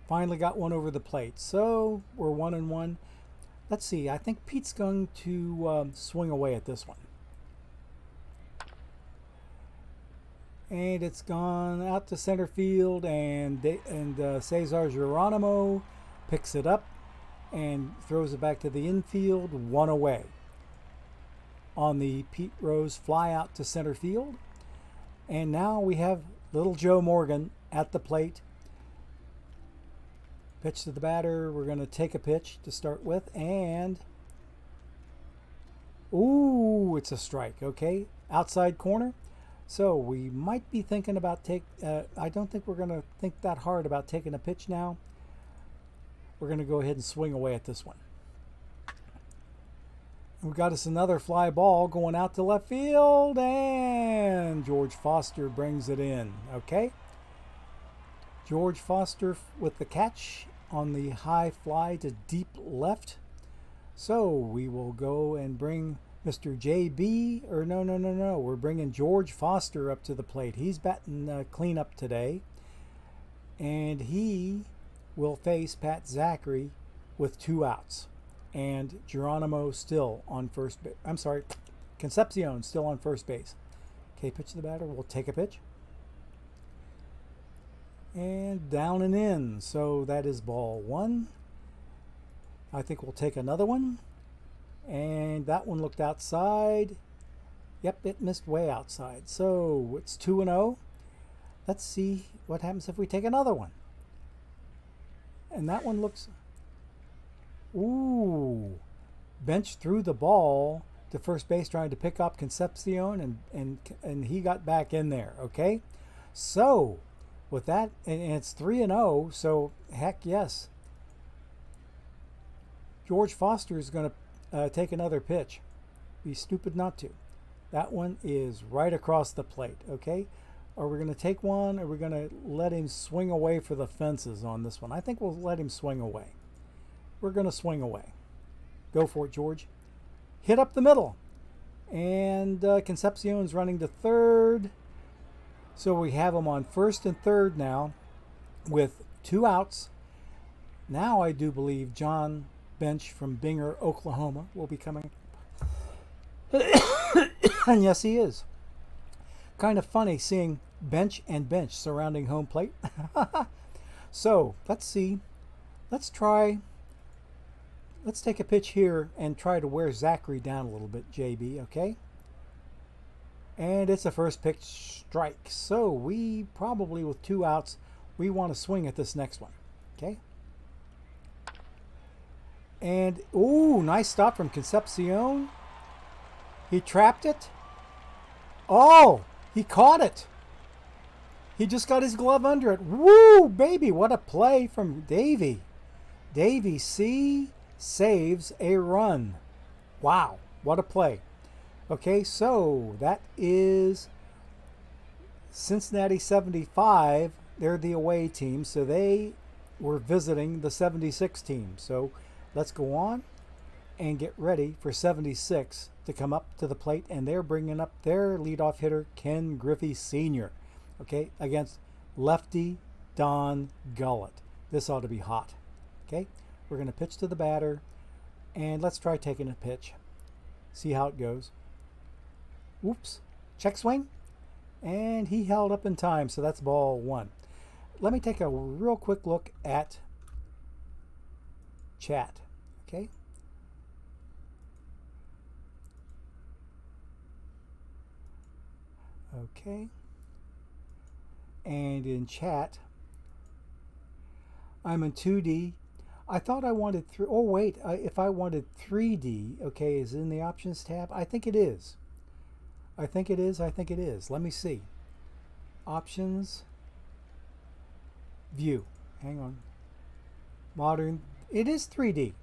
Finally got one over the plate. So we're 1-1. Let's see. I think Pete's going to swing away at this one. And it's gone out to center field, and Cesar Geronimo picks it up and throws it back to the infield, 1 away. On the Pete Rose fly out to center field. And now we have little Joe Morgan at the plate. Pitch to the batter. We're going to take a pitch to start with, and ooh, it's a strike. Okay, outside corner. So we might be thinking about I don't think we're going to think that hard about taking a pitch now. We're going to go ahead and swing away at this one. We've got us another fly ball going out to left field, and George Foster brings it in. Okay, George Foster with the catch on the high fly to deep left. So we will go and bring Mr. JB, or no. We're bringing George Foster up to the plate. He's batting cleanup today. And he will face Pat Zachary with 2 outs. And Geronimo still on first base. I'm sorry, Concepcion still on first base. Okay, pitch to the batter. We'll take a pitch. And down and in. So that is ball 1. I think we'll take another one. And that one looked outside. Yep, it missed way outside. So it's 2-0. Let's see what happens if we take another one. And that one looks... Ooh. Bench threw the ball to first base trying to pick up Concepcion, and he got back in there. Okay? So... with that, and it's 3-0, so heck yes. George Foster is going to take another pitch. Be stupid not to. That one is right across the plate, okay? Are we going to take one, or are we going to let him swing away for the fences on this one? I think we'll let him swing away. We're going to swing away. Go for it, George. Hit up the middle. And Concepcion's running to third. So we have him on first and third now with 2 outs. Now I do believe John Bench from Binger, Oklahoma will be coming. And yes, he is. Kind of funny seeing bench and bench surrounding home plate. So let's see. Let's take a pitch here and try to wear Zachary down a little bit, JB, okay? And it's a first pitch strike. So we probably, with 2 outs, we want to swing at this next one. Okay. And, ooh, nice stop from Concepcion. He trapped it. Oh, he caught it. He just got his glove under it. Woo, baby, what a play from Davey. Davey C saves a run. Wow, what a play. Okay, so that is Cincinnati 75. They're the away team, so they were visiting the 76 team. So let's go on and get ready for 76 to come up to the plate, and they're bringing up their leadoff hitter, Ken Griffey Sr., okay, against lefty Don Gullett. This ought to be hot. Okay, we're going to pitch to the batter, and let's try taking a pitch. See how it goes. Whoops, check swing, and he held up in time, so that's ball 1. Let me take a real quick look at chat. Okay. Okay. And in chat, I'm in 2D. I thought I wanted oh wait, if I wanted 3D, okay, is it in the options tab? I think it is. I think it is. I think it is. Let me see. Options. View. Hang on. Modern. It is 3D.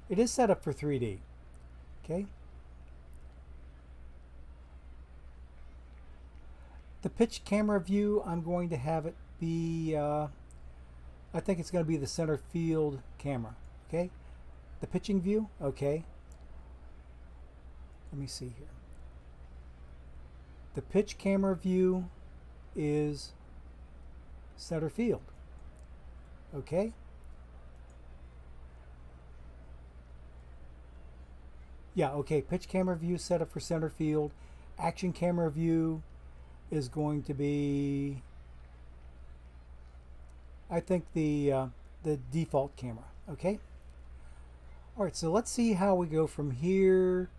It is set up for 3D. Okay. The pitch camera view, I'm going to have it be, I think it's going to be the center field camera. Okay. The pitching view. Okay. Let me see here. The pitch camera view is center field. Okay. Yeah, okay. Pitch camera view set up for center field. Action camera view is going to be, I think, the default camera. Okay. All right. So let's see how we go from here.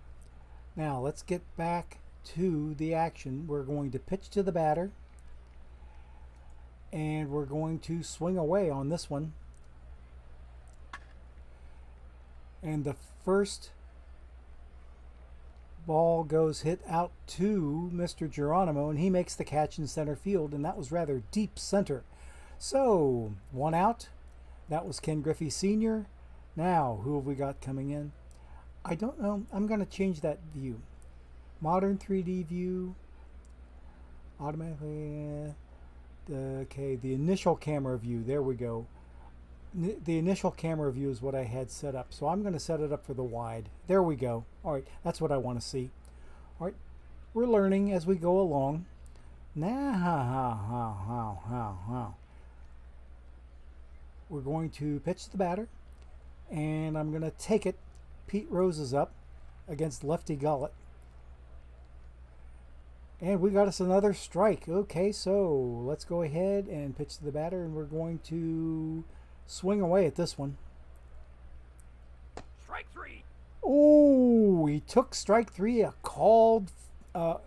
Now let's get back to the action. We're going to pitch to the batter, and we're going to swing away on this one. And the first ball goes hit out to Mr. Geronimo, and he makes the catch in center field, and that was rather deep center. So 1 out. That was Ken Griffey Sr. Now, who have we got coming in? I don't know. I'm going to change that view. Modern 3D view. Automatically. Okay, the initial camera view. There we go. The initial camera view is what I had set up. So I'm going to set it up for the wide. There we go. All right, that's what I want to see. All right, we're learning as we go along. Now, we're going to pitch to the batter, and I'm going to take it. Pete Rose is up against lefty Gullett. And we got us another strike. Okay, so let's go ahead and pitch to the batter, and we're going to swing away at this one. Strike 3. Oh, he took strike 3, a called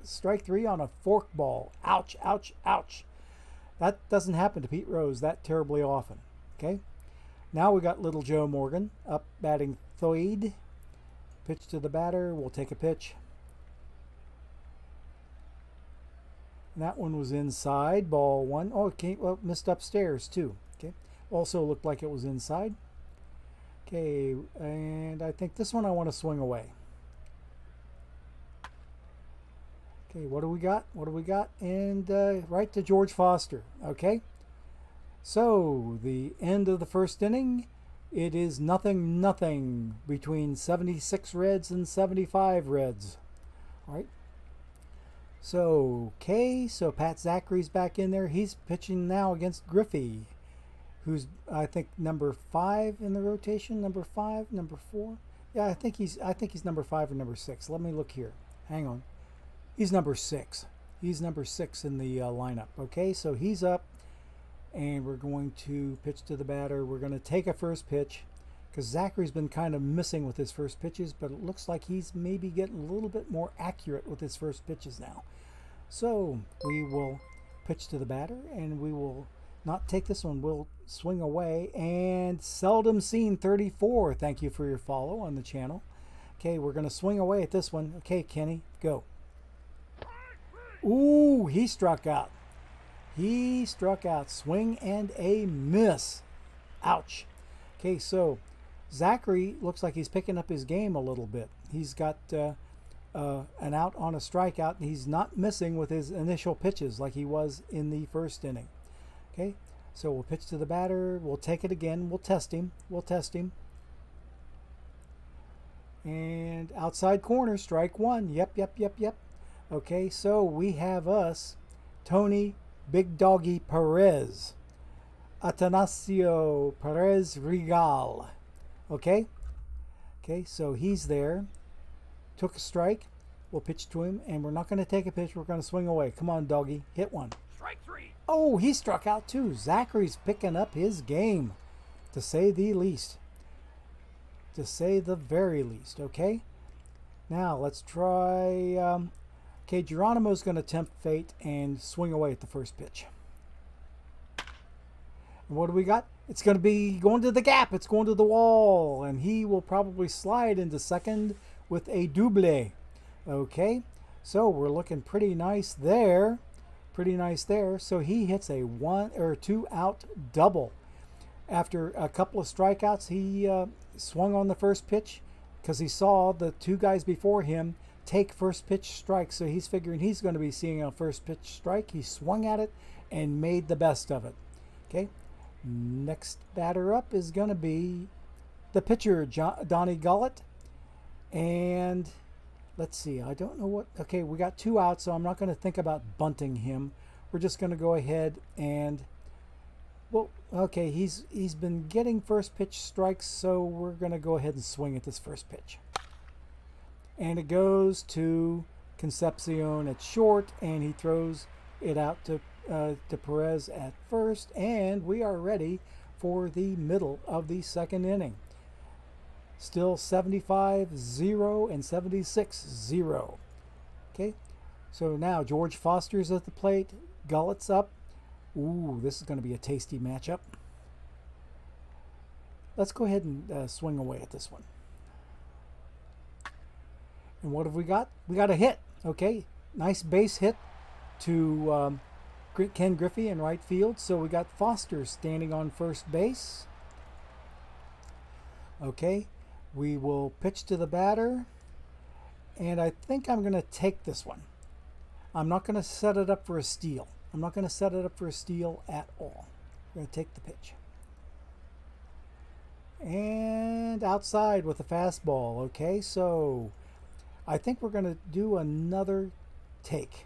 strike 3 on a fork ball. Ouch, ouch, ouch. That doesn't happen to Pete Rose that terribly often. Okay, now we got little Joe Morgan up batting third. Pitch to the batter. We'll take a pitch. And that one was inside. Ball 1. Oh, it came, well, missed upstairs too. Okay, also looked like it was inside. Okay, and I think this one I want to swing away. Okay, what do we got? What do we got? And right to George Foster. Okay, so the end of the first inning. It is 0-0 between 76 Reds and 75 Reds. All right. So, okay, so Pat Zachary's back in there. He's pitching now against Griffey, who's, I think, number 5 in the rotation. Number 5, number 4. Yeah, I think he's number 5 or number 6. Let me look here. Hang on. He's number 6. He's number 6 in the lineup. Okay, so he's up, and we're going to pitch to the batter. We're going to take a first pitch, because Zachary's been kind of missing with his first pitches, but it looks like he's maybe getting a little bit more accurate with his first pitches now. So we will pitch to the batter, and we will not take this one. We'll swing away, and seldom seen 34. Thank you for your follow on the channel. Okay, we're going to swing away at this one. Okay, Kenny, go. Ooh, he struck out. He struck out. Swing and a miss. Ouch. Okay, so Zachary looks like he's picking up his game a little bit. He's got an out on a strikeout. He's not missing with his initial pitches like he was in the first inning. Okay, so we'll pitch to the batter. We'll take it again. We'll test him. We'll test him. And outside corner, strike one. Yep. Okay, so we have us Tony Big Doggy Perez. Atanasio Perez Regal. Okay, so he's there. Took a strike. We'll pitch to him, and we're not going to take a pitch. We're going to swing away. Come on, doggy. Hit one. Strike three. Oh, he struck out too. Zachary's picking up his game, to say the least. To say the very least, okay? Now, let's try... okay, Geronimo's going to tempt fate and swing away at the first pitch. And what do we got? It's going to be going to the gap. It's going to the wall. And he will probably slide into second with a double. Okay, so we're looking pretty nice there. Pretty nice there. So he hits a 1 or 2 out double. After a couple of strikeouts, he swung on the first pitch because he saw the 2 guys before him take first pitch strikes. So he's figuring he's going to be seeing a first pitch strike. He swung at it and made the best of it. Okay, next batter up is going to be the pitcher, Donnie Gullett. And let's see, I don't know what... Okay, we got 2 outs, so I'm not going to think about bunting him. We're just going to go ahead and... Well, okay, he's been getting first pitch strikes, so we're going to go ahead and swing at this first pitch. And it goes to Concepcion at short, and he throws it out to Perez at first, and we are ready for the middle of the second inning. Still 75-0 and 76-0. Okay, so now George Foster's at the plate. Gullett's up. Ooh, this is going to be a tasty matchup. Let's go ahead and swing away at this one. And what have we got? We got a hit. Okay, nice base hit to Ken Griffey in right field. So we got Foster standing on first base. Okay, we will pitch to the batter. And I think I'm going to take this one. I'm not going to set it up for a steal. I'm not going to set it up for a steal at all. I'm going to take the pitch. And outside with a fastball. Okay, so I think we're going to do another take.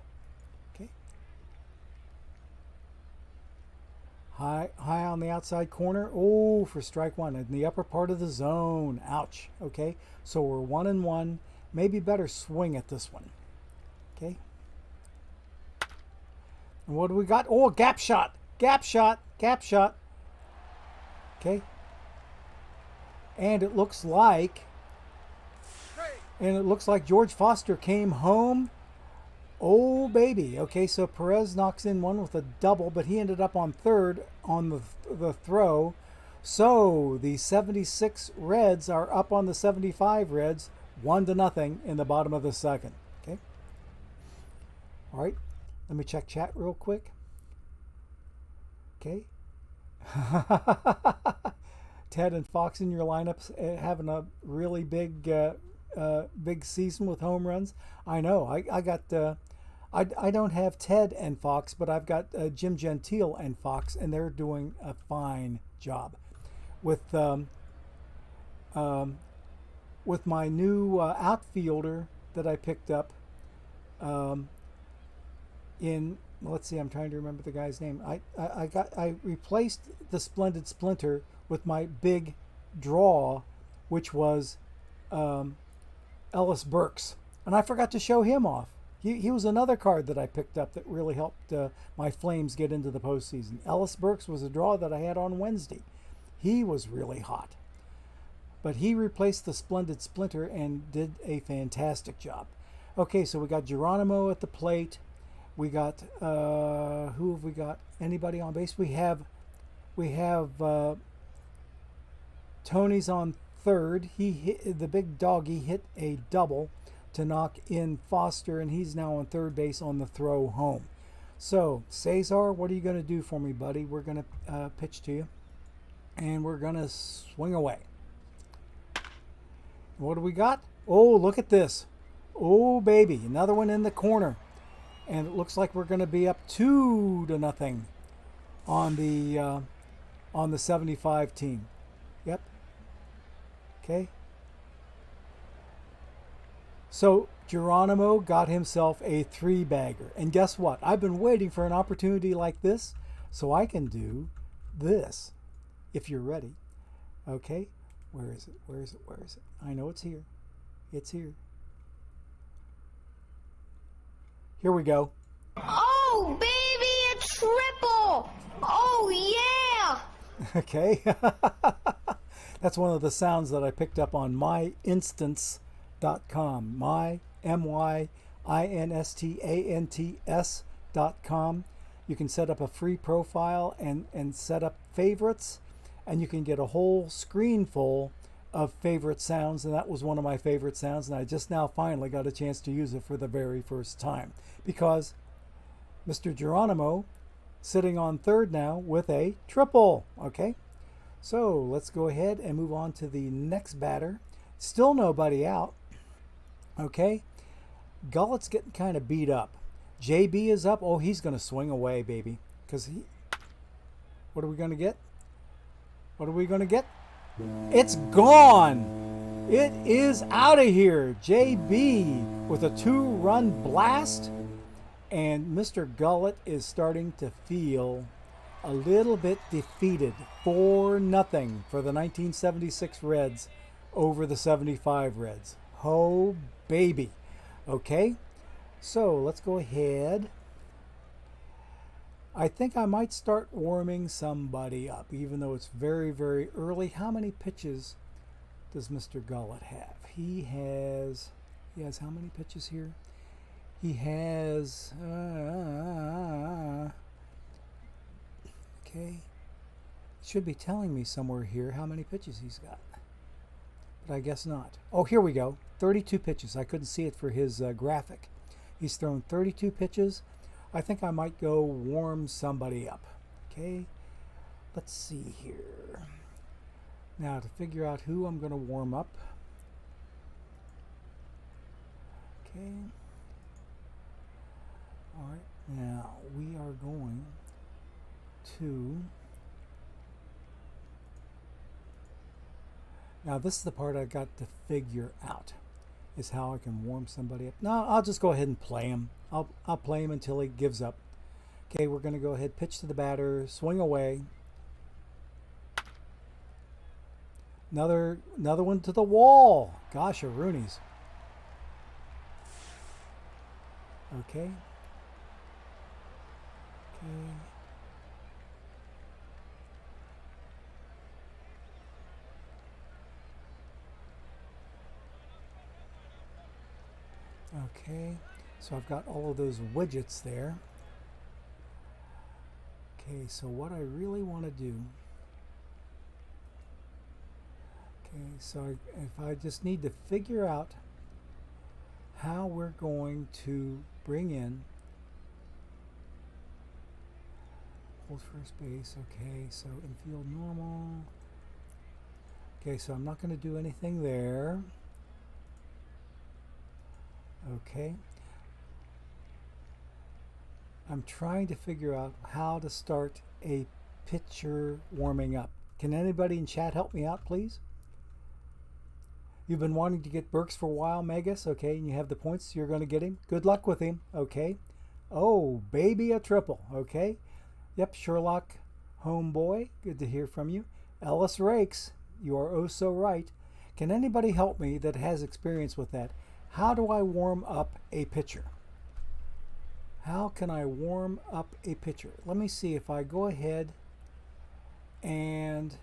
Okay. High on the outside corner. Oh, for strike one in the upper part of the zone. Ouch. Okay, so we're 1-1. Maybe better swing at this one. Okay. And what do we got? Oh, gap shot. Gap shot. Gap shot. Okay. And it looks like George Foster came home. Oh, baby. Okay, so Perez knocks in one with a double, but he ended up on third on the throw. So the 76 Reds are up on the 75 Reds, 1-0 in the bottom of the second. Okay. All right. Let me check chat real quick. Okay. Ted and Fox in your lineups having a really big season with home runs. I know. I got. I don't have Ted and Fox, but I've got Jim Gentile and Fox, and they're doing a fine job with my new outfielder that I picked up. Let's see, I'm trying to remember the guy's name. I replaced the Splendid Splinter with my big draw, which was Ellis Burks, and I forgot to show him off. He was another card that I picked up that really helped my Flames get into the postseason. Ellis Burks was a draw that I had on Wednesday. He was really hot, but he replaced the Splendid Splinter and did a fantastic job. Okay, so we got Geronimo at the plate. We got who have we got? Anybody on base? We have Tony's on third. He hit the big doggy hit a double to knock in Foster, and he's now on third base on the throw home. So Cesar, what are you going to do for me, buddy? We're going to pitch to you, and we're going to swing away. What do we got? Oh, look at this. Oh, baby, another one in the corner. And it looks like we're going to be up 2-0 on the 75 team. Yep. Okay. So Geronimo got himself a 3-bagger. And guess what? I've been waiting for an opportunity like this so I can do this. If you're ready. Okay. Where is it? Where is it? Where is it? I know it's here. It's here. Here we go. Oh, baby, a triple! Oh, yeah! Okay. That's one of the sounds that I picked up on myinstants.com. myinstants.com. You can set up a free profile and set up favorites, and you can get a whole screen full of favorite sounds, and that was one of my favorite sounds, and I just now finally got a chance to use it for the very first time because Mr. Geronimo sitting on third now with a triple. Okay, so let's go ahead and move on to the next batter. Still nobody out. Okay, Gullet's getting kind of beat up. JB is up. Oh, he's going to swing away, baby, because what are we going to get? What are we going to get? It's gone. It is out of here. JB with a 2-run blast. And Mr. Gullet is starting to feel a little bit defeated. 4-0 for the 1976 Reds over the 75 Reds. Oh, baby. Okay, so let's go ahead. I think I might start warming somebody up, even though it's very, very early. How many pitches does Mr. Gullet have? He has how many pitches here? He has, okay, it should be telling me somewhere here how many pitches he's got, but I guess not. Oh, here we go, 32 pitches. I couldn't see it for his graphic. He's thrown 32 pitches. I think I might go warm somebody up. Okay, let's see here. Now to figure out who I'm going to warm up. Okay. All right, now we are going to... Now this is the part I got to figure out, is how I can warm somebody up. No, I'll just go ahead and play him. I'll play him until he gives up. Okay, we're going to go ahead, pitch to the batter, swing away. Another one to the wall. Gosh, a Rooney's. Okay. Okay, so I've got all of those widgets there. Okay, so what I really want to do, okay, so if I just need to figure out how we're going to bring in hold first base. Okay, so infield normal. Okay, so I'm not going to do anything there. Okay, I'm trying to figure out how to start a pitcher warming up. Can anybody in chat help me out, please? You've been wanting to get Burks for a while, Megas. Okay, and you have the points. You're going to get him. Good luck with him. Okay. Oh, baby, a triple. Okay. Yep, Sherlock, homeboy. Good to hear from you. Ellis Rakes, you are oh so right. Can anybody help me that has experience with that? How do I warm up a pitcher? How can I warm up a pitcher? Let me see if I go ahead and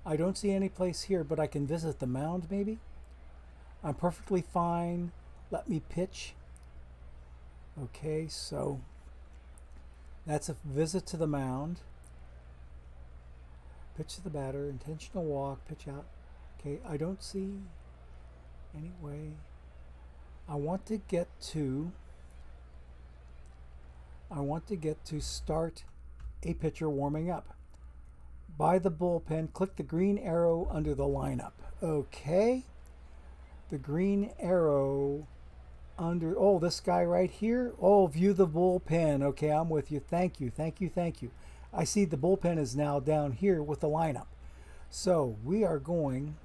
I don't see any place here, but I can visit the mound maybe. I'm perfectly fine. Let me pitch. Okay, so That's a visit to the mound. Pitch to the batter, intentional walk, pitch out. Okay, I don't see any way. I want to get to start a pitcher warming up. By the bullpen, click the green arrow under the lineup. Okay. The green arrow under, oh, this guy right here. Oh, view the bullpen. Okay, I'm with you. Thank you, thank you, thank you. I see the bullpen is now down here with the lineup. So we are going,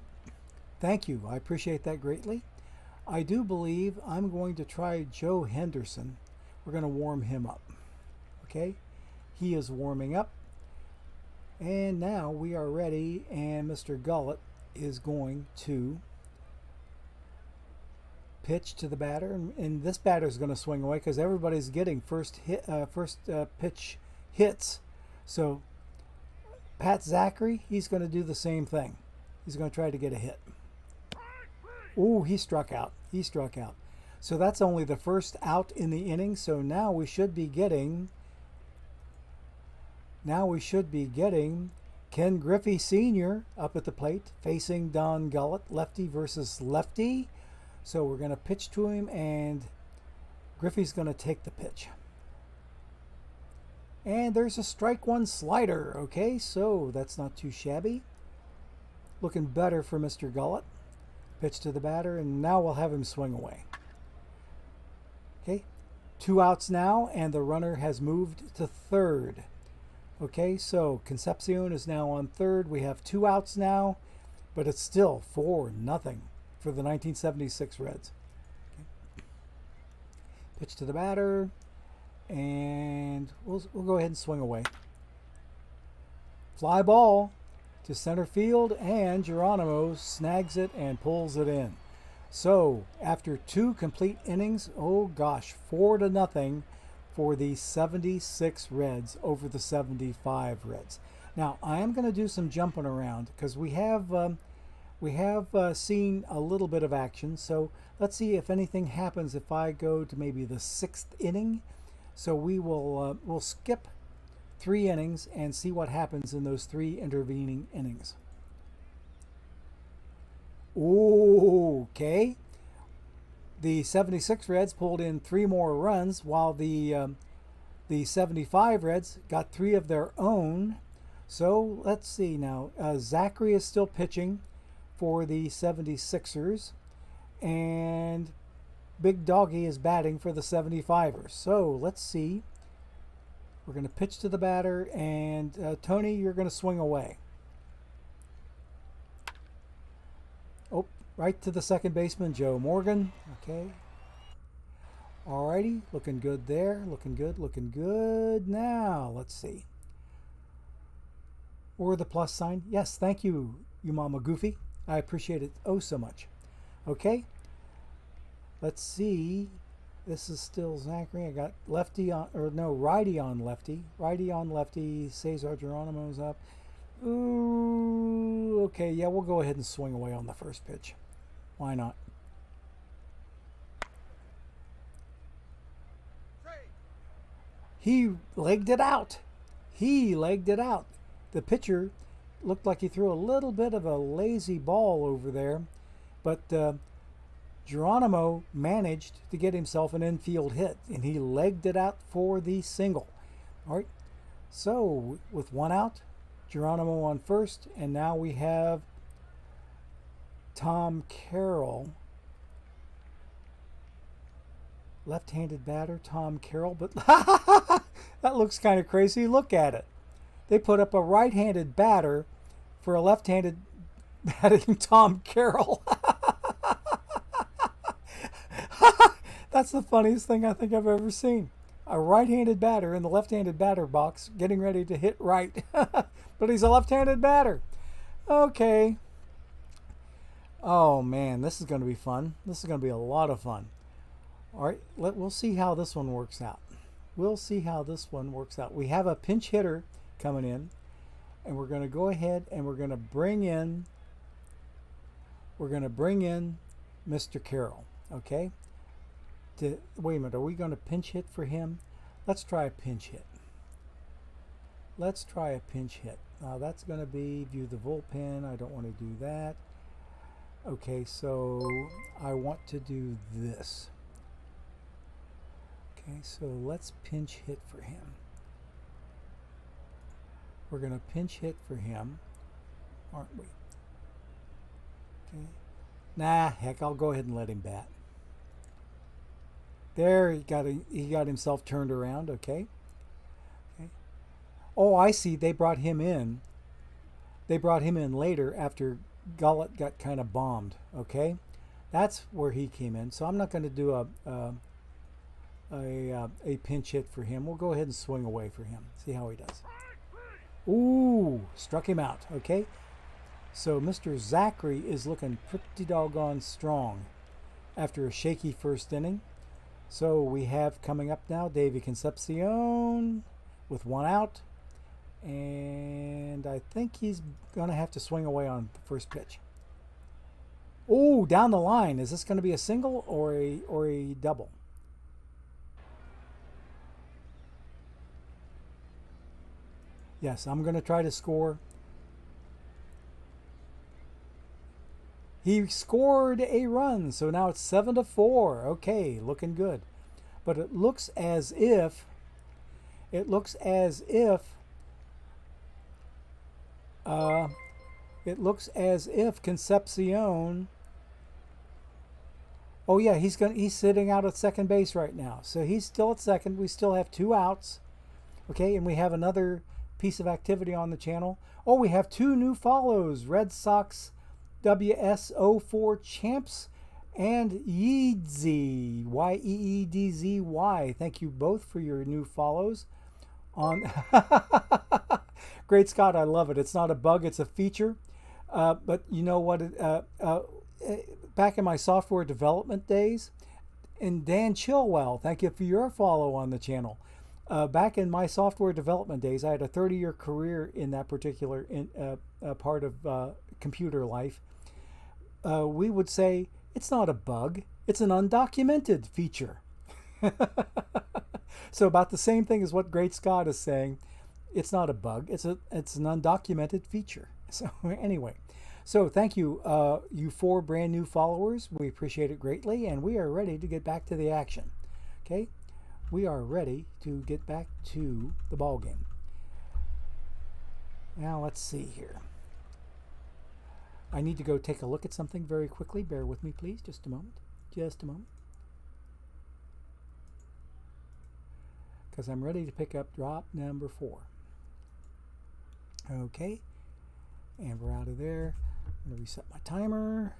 thank you. I appreciate that greatly. I do believe I'm going to try Joe Henderson. We're going to warm him up. Okay, he is warming up. And now we are ready, and Mr. Gullett is going to pitch to the batter, and this batter is going to swing away because everybody's getting first pitch hits. So Pat Zachary, he's going to do the same thing. He's going to try to get a hit. Ooh, he struck out. He struck out. So that's only the first out in the inning. So now we should be getting Ken Griffey Sr. up at the plate facing Don Gullett, lefty versus lefty. So we're going to pitch to him, and Griffey's going to take the pitch. And there's a strike one slider. Okay, so that's not too shabby. Looking better for Mr. Gullett. Pitch to the batter, and now we'll have him swing away. Okay, 2 outs now, and the runner has moved to third. Okay, so Concepcion is now on third. We have 2 outs now, but it's still 4-0 for the 1976 Reds. Okay. Pitch to the batter, and we'll go ahead and swing away. Fly ball to center field, and Geronimo snags it and pulls it in. So after 2 complete innings, oh gosh, 4-0 for the 76 Reds over the 75 Reds. Now I am going to do some jumping around because we have seen a little bit of action. So let's see if anything happens if I go to maybe the 6th inning. So we will we'll skip 3 innings and see what happens in those 3 intervening innings. Okay. The 76 Reds pulled in 3 more runs, while the 75 Reds got 3 of their own. So let's see now. Zachary is still pitching for the 76ers, and Big Doggy is batting for the 75ers. So let's see. We're going to pitch to the batter, and Tony, you're going to swing away. Oh, right to the second baseman, Joe Morgan. Okay. Alrighty, looking good there. Looking good, looking good. Now, let's see. Or the plus sign. Yes, thank you, you Mama Goofy. I appreciate it oh so much. Okay. Let's see. This is still Zachary. I got lefty on, or no, righty on lefty. Righty on lefty. Cesar Geronimo's up. Ooh, okay, yeah, we'll go ahead and swing away on the first pitch. Why not? He legged it out. He legged it out. The pitcher looked like he threw a little bit of a lazy ball over there, but Geronimo managed to get himself an infield hit, and he legged it out for the single. All right, so with 1 out, Geronimo on first, and now we have Tom Carroll, left-handed batter, Tom Carroll, but that looks kind of crazy. Look at it. They put up a right-handed batter for a left-handed batting Tom Carroll. That's the funniest thing I think I've ever seen. A right-handed batter in the left-handed batter box getting ready to hit right. But he's a left-handed batter. Okay. Oh, man, this is going to be fun. This is going to be a lot of fun. All right, we'll see how this one works out. We'll see how this one works out. We have a pinch hitter coming in, and we're going to go ahead and we're going to bring in Mr. Carroll, okay? Wait a minute, are we going to pinch hit for him? Let's try a pinch hit. let's try a pinch hit. Now that's going to be view the bullpen. I don't want to do that. Okay, so I want to do this. Okay, so let's pinch hit for him. We're going to pinch hit for him, aren't we? Okay. Nah, heck, I'll go ahead and let him bat. There, he got himself turned around. Okay. Okay. Oh, I see. They brought him in. They brought him in later after Gullett got kind of bombed. Okay, that's where he came in. So I'm not going to do a pinch hit for him. We'll go ahead and swing away for him. See how he does. Ooh, struck him out. Okay, so Mr. Zachary is looking pretty doggone strong after a shaky first inning. So we have coming up now Davy Concepcion with one out. And I think he's going to have to swing away on the first pitch. Oh, down the line. Is this going to be a single or a double? Yes, I'm going to try to score. He scored a run, so now it's 7-4. Okay, looking good. But it looks as if Concepcion. Oh yeah, he's sitting out at second base right now. So he's still at second. We still have 2 outs. Okay, and we have another piece of activity on the channel. Oh, we have 2 new follows. Red Sox WS04 champs and Yeedzy, Yeedzy. Thank you both for your new follows. On Great Scott, I love it. It's not a bug, it's a feature. But you know what? Back in my software development days, and Dan Chilwell, thank you for your follow on the channel. Back in my software development days, I had a 30-year career in that particular part of computer life. We would say it's not a bug, it's an undocumented feature. So about the same thing as what Great Scott is saying. It's not a bug, it's an undocumented feature. So anyway, so thank you, you 4 brand new followers. We appreciate it greatly, and we are ready to get back to the action. Okay, we are ready to get back to the ball game. Now let's see here. I need to go take a look at something very quickly. Bear with me, please. Just a moment. Just a moment. Because I'm ready to pick up drop number 4. Okay. And we're out of there. I'm going to reset my timer.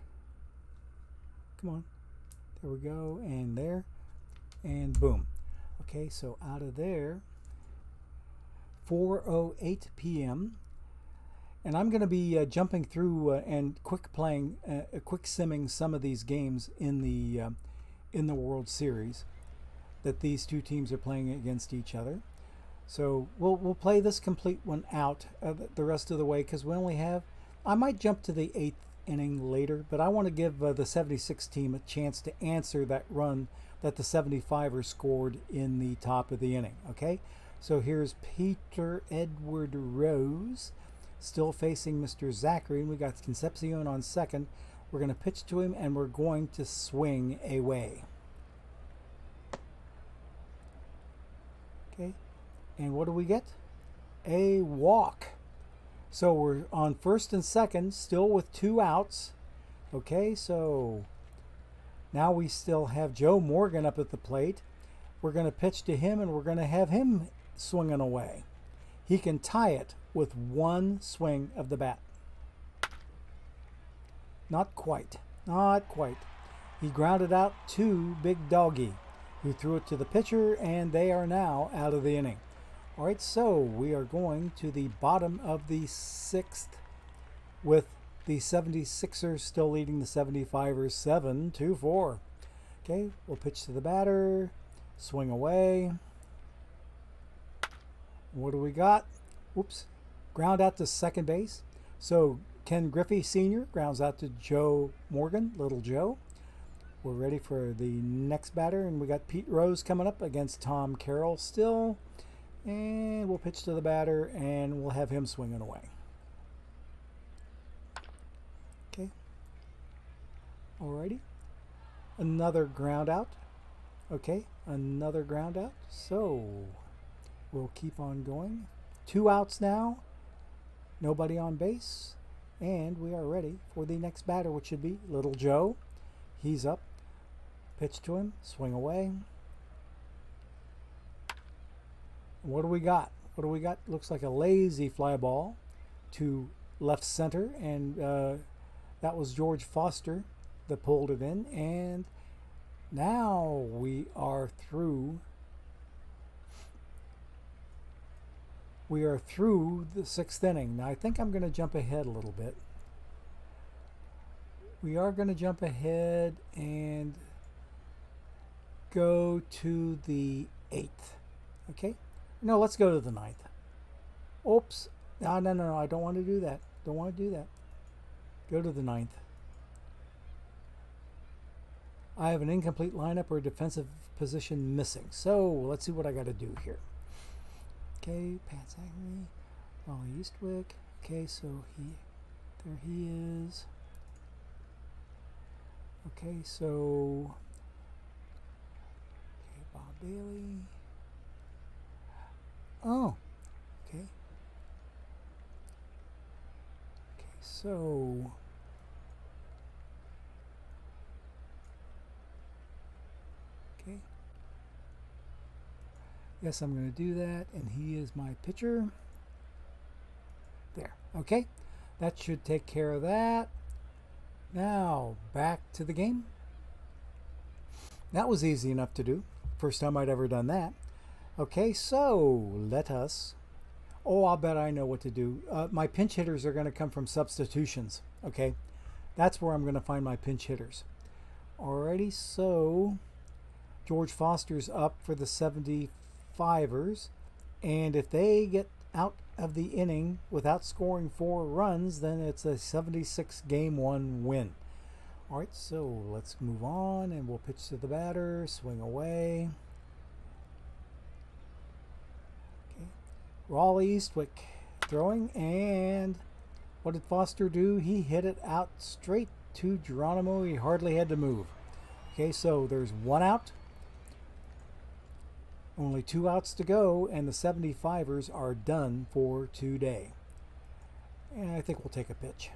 Come on. There we go. And there. And boom. Okay, so out of there. 4:08 p.m. And I'm going to be jumping through and quick simming some of these games in the World Series that these 2 teams are playing against each other. So we'll play this complete one out the rest of the way, because we only have. I might jump to the 8th inning later, but I want to give the 76 team a chance to answer that run that the 75ers scored in the top of the inning. Okay, so here's Peter Edward Rose, still facing Mr. Zachary, and we got Concepcion on second. We're going to pitch to him, and we're going to swing away. Okay, and what do we get? A walk. So we're on first and second, still with 2 outs. Okay, so now we still have Joe Morgan up at the plate. We're going to pitch to him, and we're going to have him swinging away. He can tie it with 1 swing of the bat. Not quite. Not quite. He grounded out to Big Doggy, who threw it to the pitcher, and they are now out of the inning. All right, so we are going to the bottom of the 6th with the 76ers still leading the 75ers 7-4. Okay, we'll pitch to the batter, swing away. What do we got? Whoops. Ground out to second base. So Ken Griffey Sr. grounds out to Joe Morgan, Little Joe. We're ready for the next batter, and we got Pete Rose coming up against Tom Carroll still. And we'll pitch to the batter, and we'll have him swinging away. Okay. Alrighty. Another ground out. Okay, another ground out. So we'll keep on going. 2 outs now. Nobody on base. And we are ready for the next batter, which should be Little Joe. He's up. Pitch to him. Swing away. What do we got? What do we got? Looks like a lazy fly ball to left center. And that was George Foster that pulled it in. And now we are through. We are through the 6th inning. Now I think I'm going to jump ahead a little bit. We are going to jump ahead and go to the 8th. Okay? No, let's go to the 9th. Oops. No. I don't want to do that. Don't want to do that. Go to the 9th. I have an incomplete lineup or defensive position missing. So let's see what I got to do here. Okay, Pat Zachary, Raleigh Eastwick. Okay, so there he is. Okay, so Bob Bailey. Oh, okay. Okay, so okay. Yes, I'm going to do that, and he is my pitcher. There. Okay, that should take care of that. Now, back to the game. That was easy enough to do. First time I'd ever done that. Okay, so let us... Oh, I'll bet I know what to do. My pinch hitters are going to come from substitutions. Okay, that's where I'm going to find my pinch hitters. Alrighty, so George Foster's up for the 75ers. And if they get out of the inning without scoring 4 runs, then it's a 76 game 1 win. All right, so let's move on, and we'll pitch to the batter, swing away. Okay, Raleigh Eastwick throwing, and what did Foster do? He hit it out straight to Geronimo. He hardly had to move. Okay, so there's 1 out. Only 2 outs to go, and the 75ers are done for today. And I think we'll take a pitch.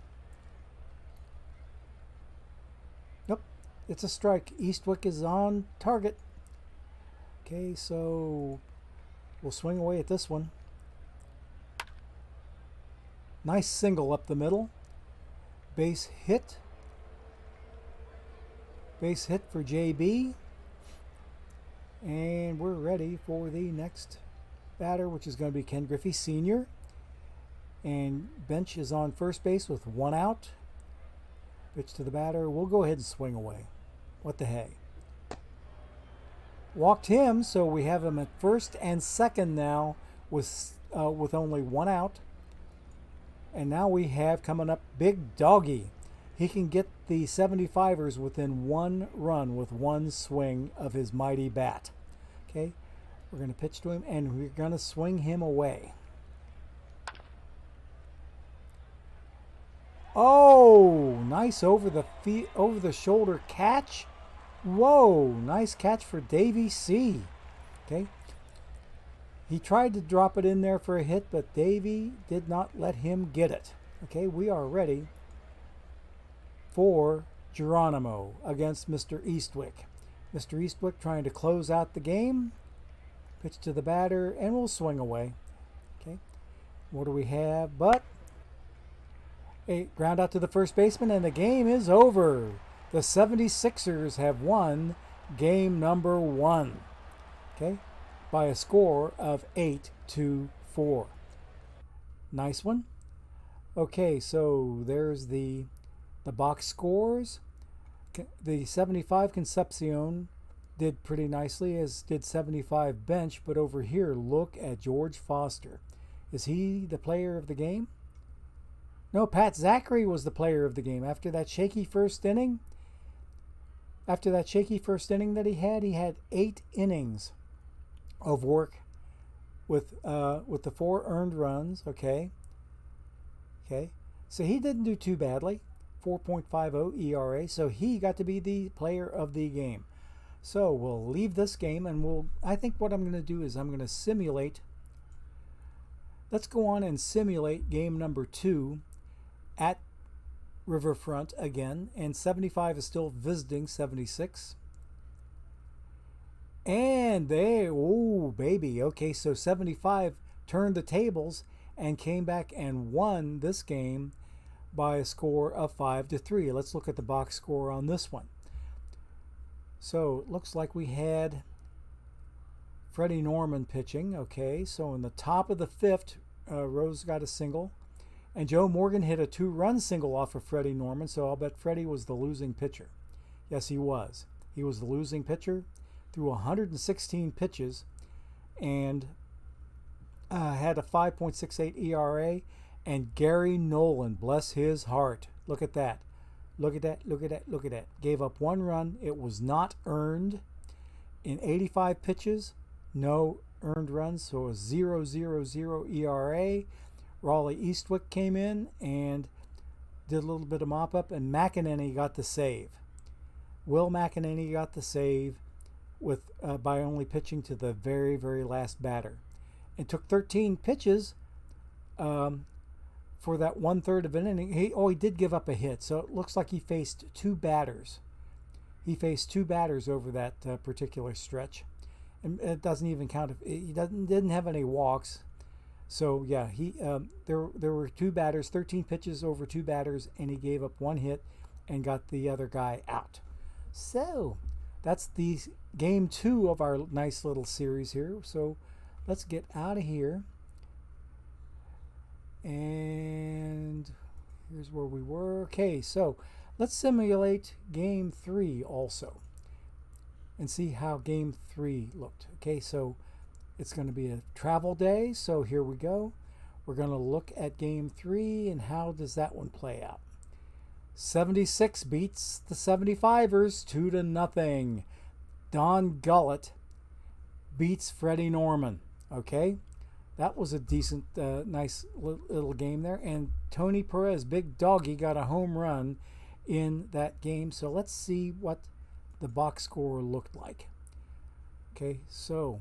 Nope, it's a strike. Eastwick is on target. Okay, so we'll swing away at this one. Nice single up the middle. Base hit. Base hit for JB. And we're ready for the next batter, which is going to be Ken Griffey Sr. And Bench is on first base with 1 out. Pitch to the batter. We'll go ahead and swing away. What the hey? Walked him, so we have him at first and second now with only 1 out. And now we have coming up Big Doggy. He can get the 75ers within 1 run with 1 swing of his mighty bat. Okay, we're going to pitch to him, and we're going to swing him away. Oh, nice over the shoulder catch. Whoa, nice catch for Davey C. Okay, he tried to drop it in there for a hit, but Davey did not let him get it. Okay, we are ready for Geronimo against Mr. Eastwick. Mr. Eastwick trying to close out the game. Pitch to the batter, and we'll swing away. Okay, what do we have? But a ground out to the first baseman, and the game is over. The 76ers have won game number 1. Okay, by a score of 8-4. Nice one. Okay, so there's the box scores. The 75 Concepcion did pretty nicely, as did 75 Bench, but over here, look at George Foster. Is he the player of the game? No, Pat Zachary was the player of the game. After that shaky first inning that he had 8 innings of work with the 4 earned runs. Okay. So he didn't do too badly. 4.50 ERA. So he got to be the player of the game. So we'll leave this game, and I think what I'm going to do is I'm going to simulate. Let's go on and simulate game number 2 at Riverfront again, and 75 is still visiting 76. And oh baby, okay, so 75 turned the tables and came back and won this game by a score of 5-3. Let's look at the box score on this one. So it looks like we had Freddie Norman pitching. Okay, so in the top of the 5th, Rose got a single, and Joe Morgan hit a 2-run single off of Freddie Norman. So I'll bet Freddie was the losing pitcher. Yes, he was. He was the losing pitcher, threw 116 pitches, and had a 5.68 ERA. And Gary Nolan, bless his heart, look at that. Look at that, look at that, look at that. Gave up 1 run. It was not earned. In 85 pitches, no earned runs, so a 0.00 ERA. Raleigh Eastwick came in and did a little bit of mop-up, and McEnany got the save. Will McEnany got the save with by only pitching to the very, very last batter. It took 13 pitches for that 1/3 of an inning. He did give up a hit, so it looks like he faced 2 batters. He faced 2 batters over that particular stretch, and it doesn't even count if he didn't have any walks. So yeah, there were 2 batters, 13 pitches over 2 batters, and he gave up 1 hit and got the other guy out. So that's the game 2 of our nice little series here. So let's get out of here. And here's where we were. Okay, so let's simulate game 3 also and see how game 3 looked. Okay, so it's going to be a travel day. So here we go. We're going to look at game 3 and how does that one play out. 76 beats the 75ers 2-0. Don Gullett beats Freddie Norman. Okay. That was a decent, nice little game there. And Tony Perez, Big Doggy, got a home run in that game. So let's see what the box score looked like. Okay, so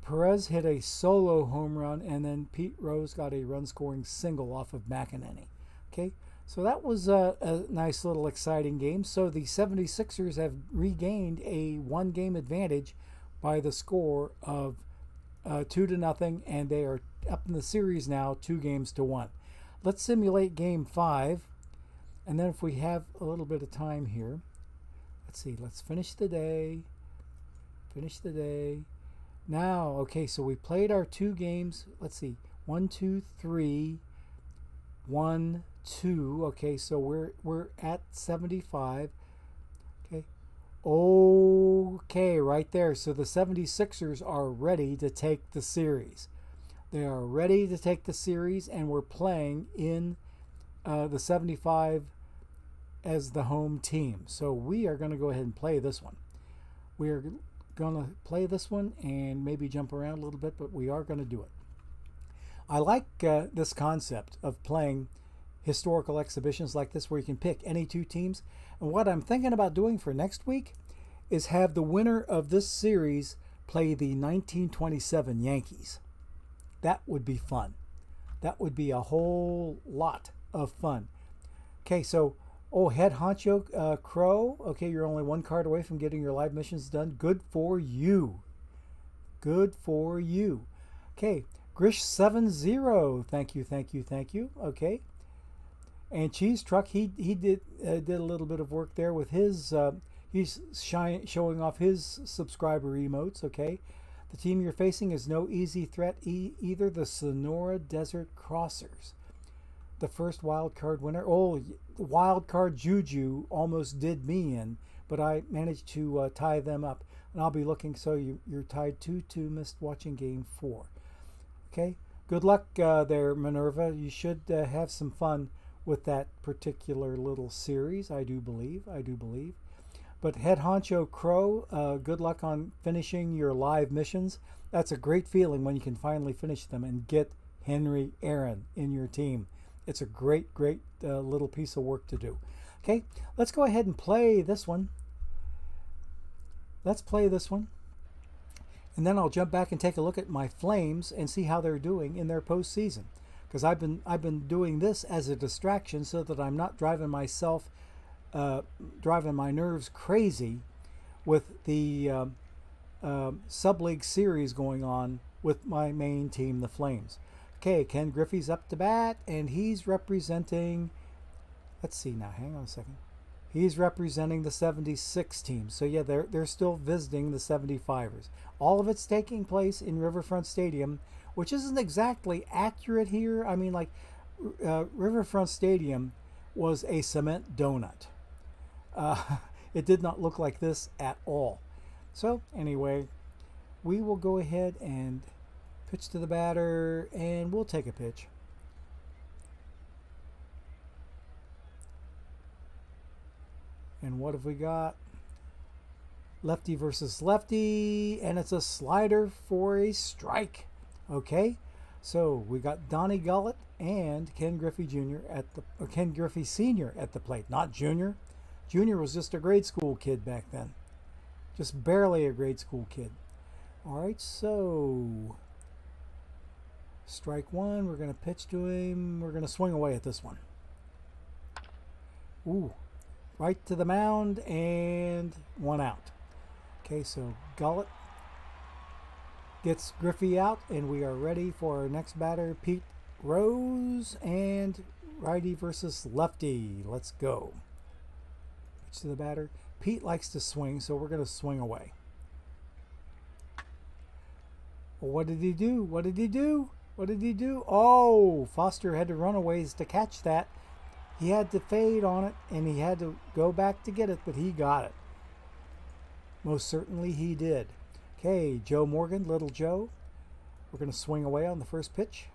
Perez hit a solo home run, and then Pete Rose got a run-scoring single off of McEnany. Okay, so that was a nice little exciting game. So the 76ers have regained a 1-game advantage by the score of 2-0, and they are up in the series now 2-1. Let's simulate game 5, and then if we have a little bit of time here, let's see, let's finish the day. Now, okay, so we played our 2 games. Let's see, 1, 2, 3, 1, 2. Okay, so we're at 75. Okay, right there. So the 76ers are ready to take the series. They are ready to take the series, and we're playing in the 75 as the home team. So we are going to go ahead and play this one. We are going to play this one and maybe jump around a little bit, but we are going to do it. I like this concept of playing historical exhibitions like this where you can pick any 2 teams. And what I'm thinking about doing for next week is have the winner of this series play the 1927 Yankees. That would be fun. That would be a whole lot of fun. Okay, so, head honcho Crow. Okay, you're only 1 card away from getting your live missions done. Good for you. Good for you. Okay, Grish70. Thank you. Okay. And Cheese Truck, he did a little bit of work there with his, he's showing off his subscriber emotes, okay? The team you're facing is no easy threat either, the Sonora Desert Crossers. The first wild card winner. Oh, wild card Juju almost did me in, but I managed to tie them up. And I'll be looking, so you're tied 2-2, missed watching game 4. Okay, good luck there, Minerva. You should have some fun with that particular little series, I do believe. But Head Honcho Crow, good luck on finishing your live missions. That's a great feeling when you can finally finish them and get Henry Aaron in your team. It's a great little piece of work to do. Okay, let's go ahead and play this one. Let's play this one. And then I'll jump back and take a look at my Flames and see how they're doing in their postseason. Because I've been doing this as a distraction so that I'm not driving my nerves crazy with the sub-league series going on with my main team, the Flames. Okay, Ken Griffey's up to bat, and he's representing, let's see now, hang on a second. He's representing the 76 team. So yeah, they're still visiting the 75ers. All of it's taking place in Riverfront Stadium, which isn't exactly accurate here. I mean, like, Riverfront Stadium was a cement donut. It did not look like this at all. So anyway, we will go ahead and pitch to the batter, and we'll take a pitch. And what have we got? Lefty versus lefty, and it's a slider for a strike. Okay, so we got Donnie Gullett and Ken Griffey Jr. Ken Griffey Sr. at the plate, not Junior. Junior was just a grade school kid back then, just barely a grade school kid. All right, so strike one. We're going to pitch to him. We're going to swing away at this one. Ooh. Right to the mound, and one out. Okay, so Gullett gets Griffey out, and we are ready for our next batter, Pete Rose, and righty versus lefty. Let's go. Pitch to the batter. Pete likes to swing, so we're going to swing away. Well, what did he do? What did he do? What did he do? Oh, Foster had to run a ways to catch that. He had to fade on it, and he had to go back to get it, but he got it. Most certainly he did. Okay, Joe Morgan, Little Joe. We're going to swing away on the first pitch.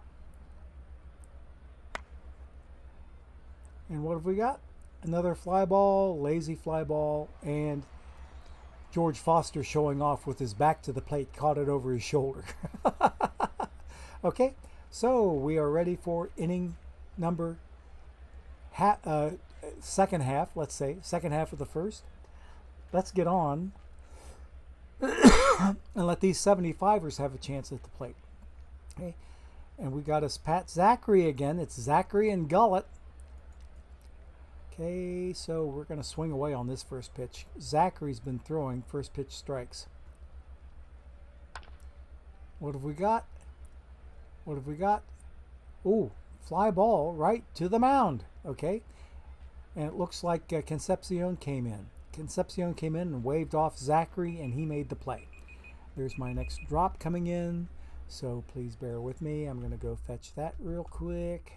And what have we got? Another fly ball, lazy fly ball, and George Foster showing off with his back to the plate, caught it over his shoulder. Okay, so we are ready for inning number second half, let's say, second half of the first. Let's get on and let these 75ers have a chance at the plate. Okay, and we got us Pat Zachary again. It's Zachary and Gullett. Okay, so we're going to swing away on this first pitch. Zachary's been throwing first pitch strikes. What have we got? What have we got? Ooh, fly ball right to the mound. Okay, and it looks like Concepcion came in. Concepcion came in and waved off Zachary, and he made the play. There's my next drop coming in, so please bear with me. I'm going to go fetch that real quick.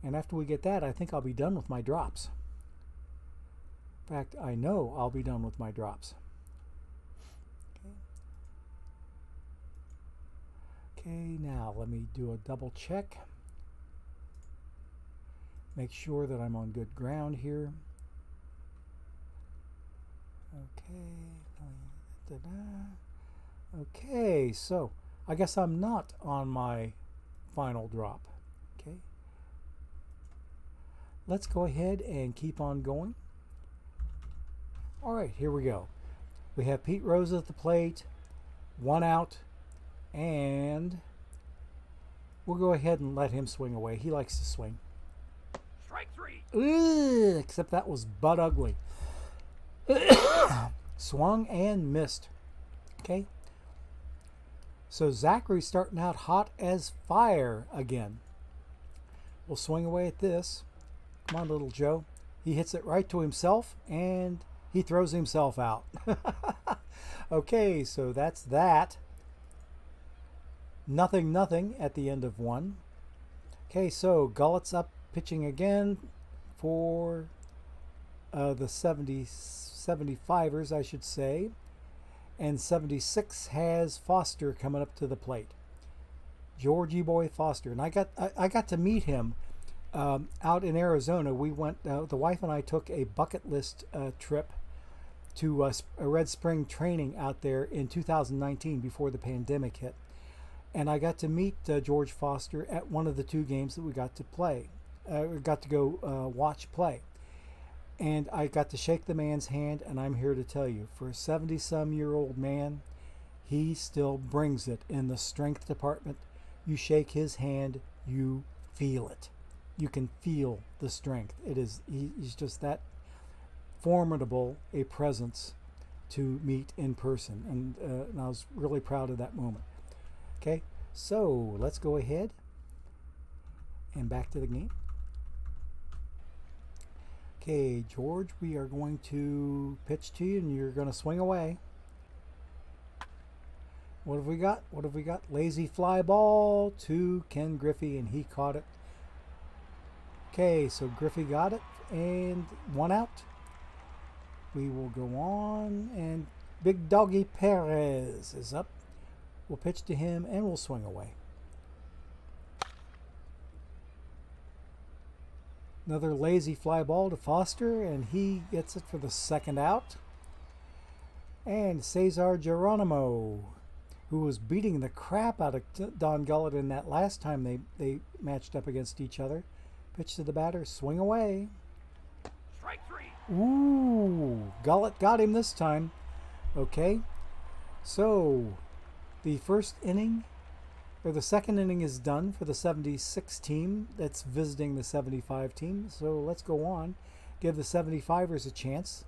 And after we get that, I think I'll be done with my drops. In fact, I know I'll be done with my drops. Okay, now let me do a double check. Make sure that I'm on good ground here. Okay. Okay, so I guess I'm not on my final drop. Okay. Let's go ahead and keep on going. All right, here we go. We have Pete Rose at the plate, one out, and we'll go ahead and let him swing away. He likes to swing. Strike three. Ugh, except that was butt ugly. Swung and missed. Okay. So Zachary's starting out hot as fire again. We'll swing away at this. Come on, Little Joe. He hits it right to himself, and he throws himself out. Okay, so that's that. 0-0 at the end of one. Okay, so Gullett's up pitching again for the 75ers, I should say. And 76 has Foster coming up to the plate. Georgie Boy Foster. And I got to meet him out in Arizona, we went. The wife and I took a bucket list trip to a Red Spring training out there in 2019 before the pandemic hit, and I got to meet George Foster at one of the two games that we got to play, got to go watch play, and I got to shake the man's hand. And I'm here to tell you, for a 70-some-year-old man, he still brings it in the strength department. You shake his hand, you feel it. You can feel the strength. It is he's just that formidable a presence to meet in person, and I was really proud of that moment. Okay, so let's go ahead and back to the game. Okay, George, we are going to pitch to you, and you're going to swing away. What have we got? What have we got? Lazy fly ball to Ken Griffey, and he caught it. Okay, so Griffey got it, and one out. We will go on, and Big Doggy Perez is up. We'll pitch to him, and we'll swing away. Another lazy fly ball to Foster, and he gets it for the second out. And Cesar Geronimo, who was beating the crap out of Don Gullett in that last time they matched up against each other. Pitch to the batter, swing away. Strike 3. Ooh, Gullett got him this time. Okay, so the first inning, or the second inning, is done for the 76 team that's visiting the 75 team. So let's go on, give the 75ers a chance.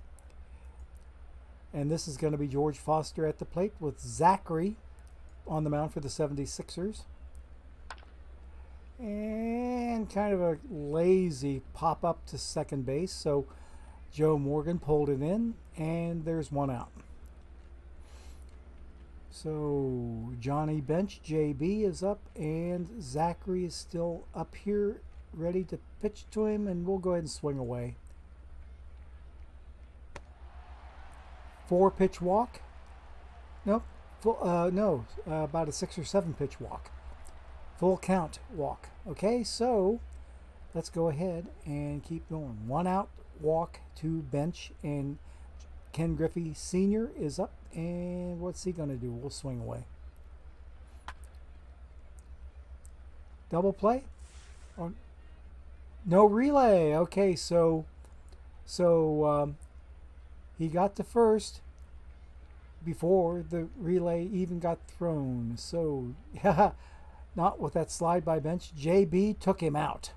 And this is going to be George Foster at the plate with Zachary on the mound for the 76ers. And kind of a lazy pop up to second base. So Joe Morgan pulled it in, and there's one out. So Johnny Bench, JB, is up, and Zachary is still up here ready to pitch to him, and we'll go ahead and swing away. 4-pitch walk. Nope. About a 6 or 7 pitch walk. Full count walk. Okay, so let's go ahead and keep going. 1 out, walk to Bench, and Ken Griffey Sr. is up, and what's he going to do? We'll swing away. Double play? Oh, no relay. Okay, so he got to first before the relay even got thrown. So, not with that slide by Bench. JB took him out.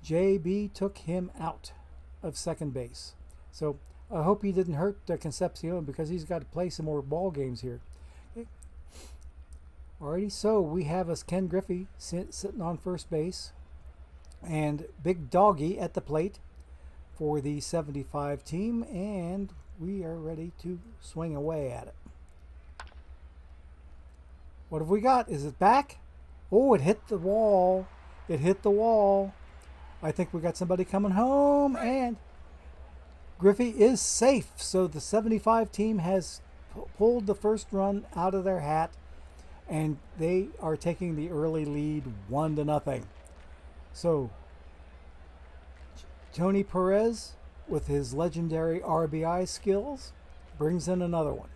JB took him out of second base. So, I hope he didn't hurt Concepcion, because he's got to play some more ball games here. Okay. Alrighty, so we have us Ken Griffey sitting on first base, and Big Doggy at the plate for the 75 team, and we are ready to swing away at it. What have we got? Is it back? Oh, it hit the wall. It hit the wall. I think we got somebody coming home, and Griffey is safe. So the 75 team has pulled the first run out of their hat, and they are taking the early lead 1-0. So Tony Perez, with his legendary RBI skills, brings in another one.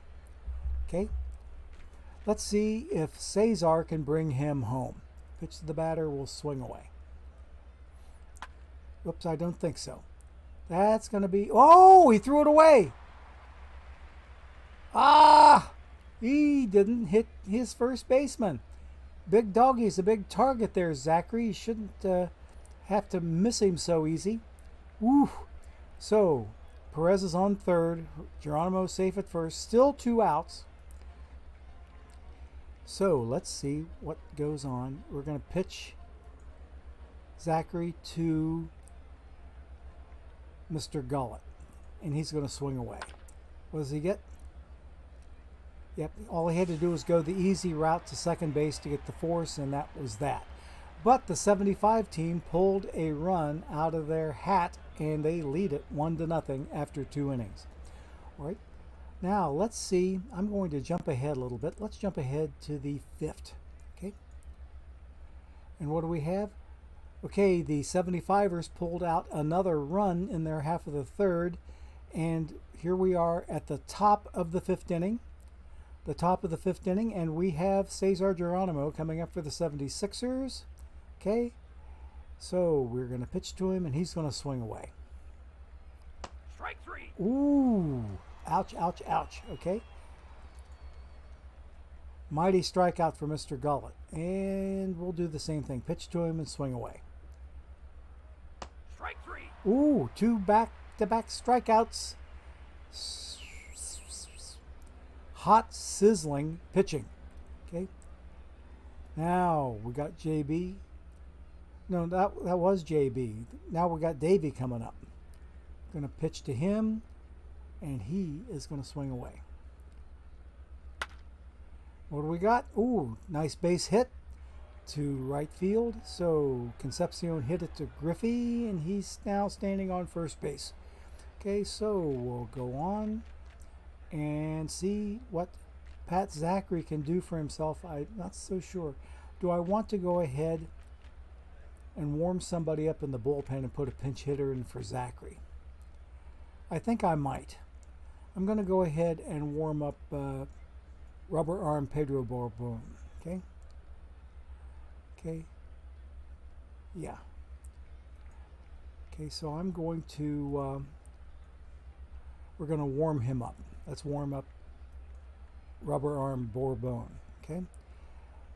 Okay, let's see if Cesar can bring him home. Pitch to the batter, will swing away. Whoops, I don't think so. That's going to be... Oh, he threw it away. Ah, he didn't hit his first baseman. Big Doggy's a big target there, Zachary. You shouldn't have to miss him so easy. Woo. So, Perez is on third. Geronimo safe at first. Still 2 outs. So, let's see what goes on. We're going to pitch Zachary to Mr. Gullett, and he's going to swing away. What does he get? Yep, all he had to do was go the easy route to second base to get the force, and that was that. But the 75 team pulled a run out of their hat, and they lead it 1-0 after 2 innings. All right, now let's see. I'm going to jump ahead a little bit. Let's jump ahead to the 5th. Okay, and what do we have? Okay, the 75ers pulled out another run in their half of the third, and here we are at the top of the fifth inning. The top of the fifth inning, and we have Cesar Geronimo coming up for the 76ers. Okay, so we're going to pitch to him, and he's going to swing away. Strike 3. Ooh, ouch, ouch, ouch. Okay. Mighty strikeout for Mr. Gullett. And we'll do the same thing. Pitch to him and swing away. Strike 3. Ooh, 2 back-to-back strikeouts. Hot, sizzling pitching. Okay. Now we got JB. No, that was JB. Now we got Davey coming up. Going to pitch to him, and he is going to swing away. What do we got? Ooh, nice base hit to right field. So Concepcion hit it to Griffey, and he's now standing on first base. Okay, so we'll go on and see what Pat Zachary can do for himself. I'm not so sure. Do I want to go ahead and warm somebody up in the bullpen and put a pinch hitter in for Zachary? I think I might. I'm going to go ahead and warm up Rubber Arm Pedro Bourbon. Okay? Okay. Yeah. Okay, so I'm going to, we're going to warm him up. Let's warm up Rubber Arm Bourbon. Okay?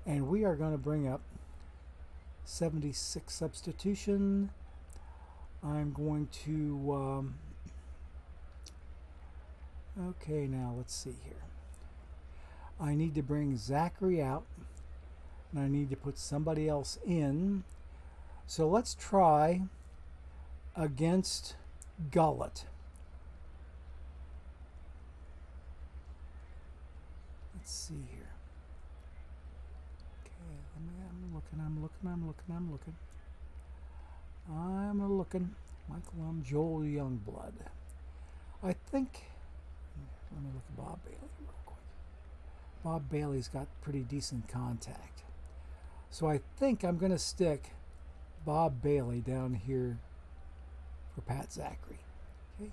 And we are going to bring up 76 substitution. I'm going to, okay, now let's see here. I need to bring Zachary out, and I need to put somebody else in. So let's try against Gullett. Let's see here. Okay, I'm looking. Michael Joel Youngblood. I think, let me look at Bob Bailey real quick. Bob Bailey's got pretty decent contact. So I think I'm going to stick Bob Bailey down here for Pat Zachary. Okay.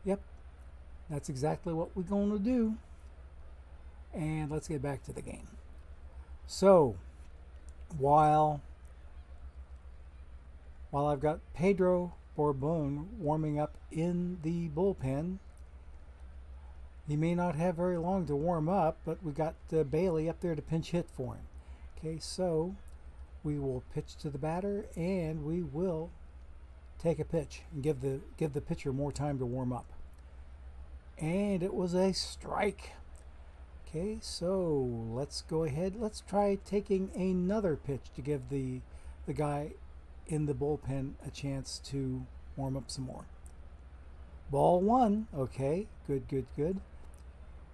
Yep. That's exactly what we're going to do. And let's get back to the game. So, while I've got Pedro Bourbon warming up in the bullpen, he may not have very long to warm up, but we got Bailey up there to pinch hit for him. Okay, so we will pitch to the batter, and we will take a pitch and give the pitcher more time to warm up. And it was a strike. Okay, so let's go ahead. Let's try taking another pitch to give the guy in the bullpen a chance to warm up some more. Ball 1. Okay, good.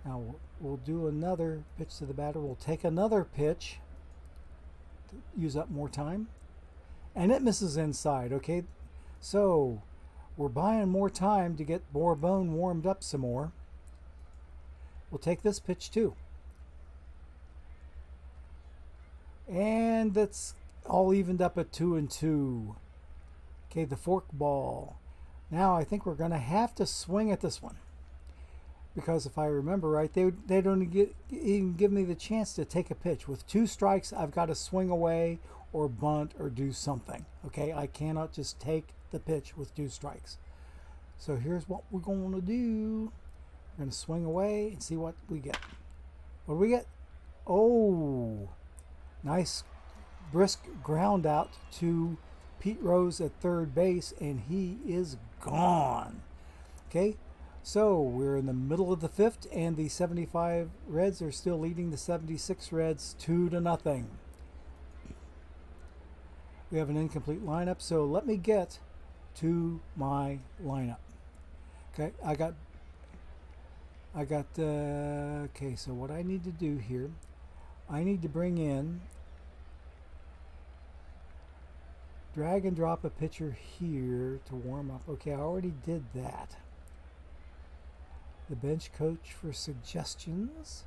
Now we'll do another pitch to the batter. We'll take another pitch to use up more time. And it misses inside. Okay, so we're buying more time to get Bourbon warmed up some more. We'll take this pitch too. And that's all evened up at 2-2. Okay, the fork ball. Now I think we're going to have to swing at this one. Because if I remember right, they don't even give me the chance to take a pitch. With 2 strikes, I've got to swing away or bunt or do something. Okay, I cannot just take the pitch with 2 strikes. So here's what we're going to do. We're going to swing away and see what we get. What do we get? Oh, nice brisk ground out to Pete Rose at third base, and he is gone. Okay, so we're in the middle of the 5th, and the 75 Reds are still leading the 76 Reds 2-0. We have an incomplete lineup, so let me get to my lineup. Okay, I got okay, so what I need to do here, I need to bring in, drag and drop a pitcher here to warm up. Okay, I already did that. The bench coach for suggestions.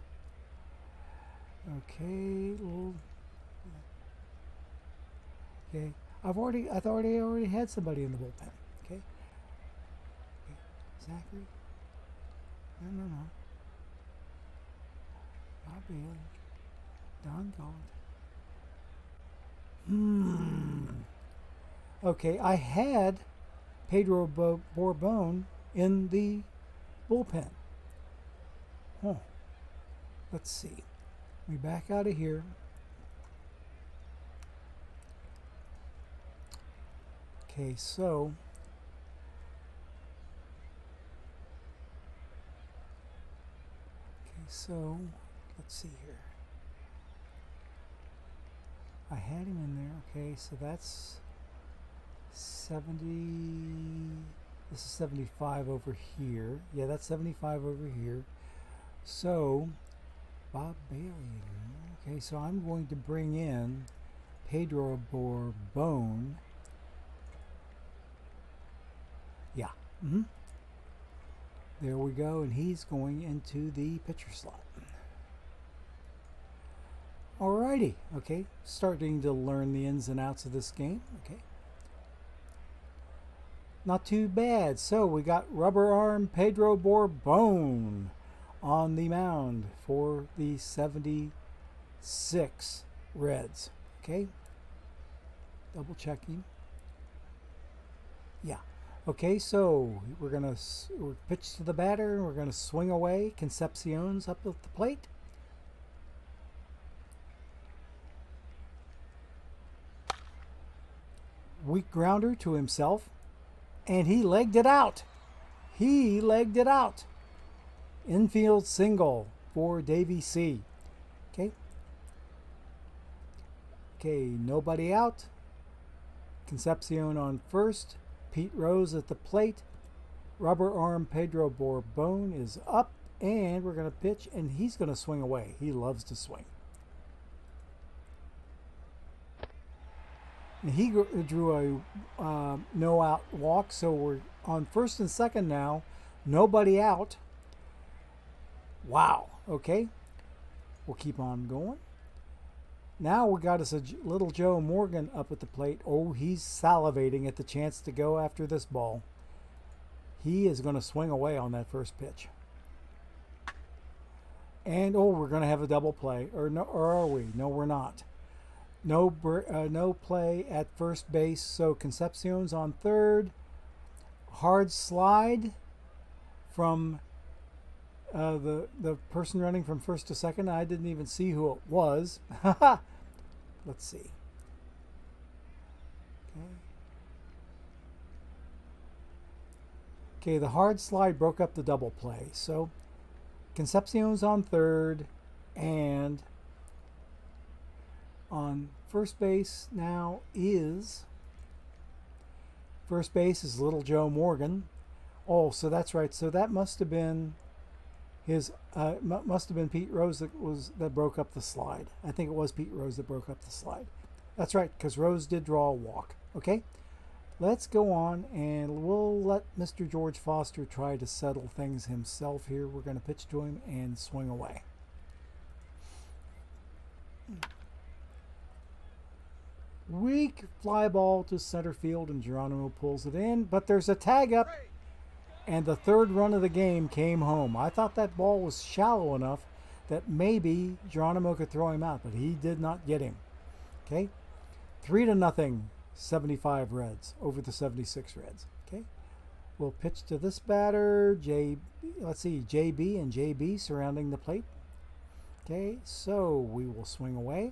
Okay, I already had somebody in the bullpen. Okay. Okay. Zachary. No. Bob Bailey. Don Gaunt. Okay, I had Pedro Bourbon in the bullpen. Huh. Let's see. We back out of here. Okay, so let's see here. I had him in there. Okay, so that's 70. This is 75 over here. Yeah, that's 75 over here. So Bob Bailey. Okay, so I'm going to bring in Pedro Bourbon. Yeah. There we go, and he's going into the pitcher slot. Alrighty, okay, starting to learn the ins and outs of this game. Okay, not too bad. So we got rubber arm Pedro Bourbon on the mound for the 76 Reds. Okay, double checking. Yeah. Okay, so we're pitch to the batter, and we're gonna swing away. Concepcion's up at the plate. Weak grounder to himself, and he legged it out. Infield single for Davey C. Okay. Okay, nobody out. Concepcion on first. Pete Rose at the plate. Rubber arm Pedro Bourbon is up, and we're going to pitch, and he's going to swing away. He loves to swing. And he drew a no-out walk, so we're on first and second now. Nobody out. Wow. Okay. We'll keep on going. Now we got us a little Joe Morgan up at the plate. Oh, he's salivating at the chance to go after this ball. He is going to swing away on that first pitch. And we're going to have a double play, or are we? No, we're not. No play at first base. So Concepcion's on third. Hard slide from the person running from first to second. I didn't even see who it was. Let's see. Okay, the hard slide broke up the double play. So Concepcion's on third, and on first base now is Little Joe Morgan. Oh, so that's right. So that must have been Pete Rose that broke up the slide. I think it was Pete Rose that broke up the slide. That's right, because Rose did draw a walk. Okay, let's go on, and we'll let Mr. George Foster try to settle things himself here. We're going to pitch to him and swing away. Weak fly ball to center field, and Geronimo pulls it in, but there's a tag up, and the third run of the game came home. I thought that ball was shallow enough that maybe Geronimo could throw him out, but he did not get him. Okay, 3-0, 75 Reds over the 76 Reds. Okay, we'll pitch to this batter, let's see, JB and JB surrounding the plate. Okay, so we will swing away.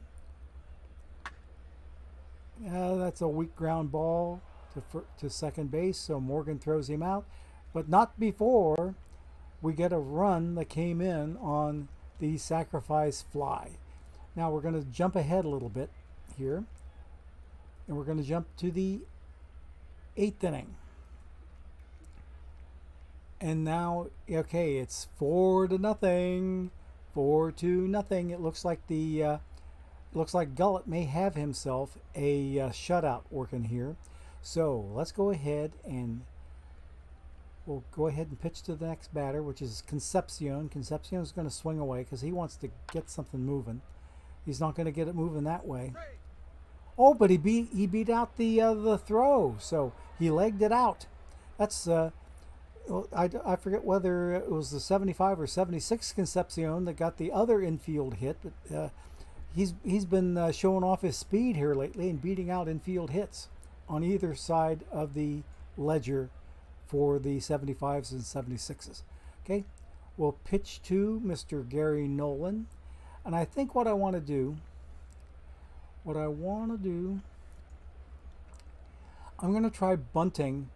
That's a weak ground ball to second base, so Morgan throws him out, but not before we get a run that came in on the sacrifice fly. Now we're going to jump ahead a little bit here, and we're going to jump to the 8th inning. And now, okay, it's 4-0, 4-0. It looks like Gullett may have himself a shutout working here. So let's go ahead and we'll go ahead and pitch to the next batter, which is Concepcion. Concepcion is going to swing away because he wants to get something moving. He's not going to get it moving that way. Oh, but he beat out the throw, so he legged it out. That's well, I forget whether it was the 75 or 76 Concepcion that got the other infield hit, but he's been showing off his speed here lately and beating out infield hits on either side of the ledger for the 75s and 76s. Okay, we'll pitch to Mr. Gary Nolan, and I think what I want to do, I'm going to try bunting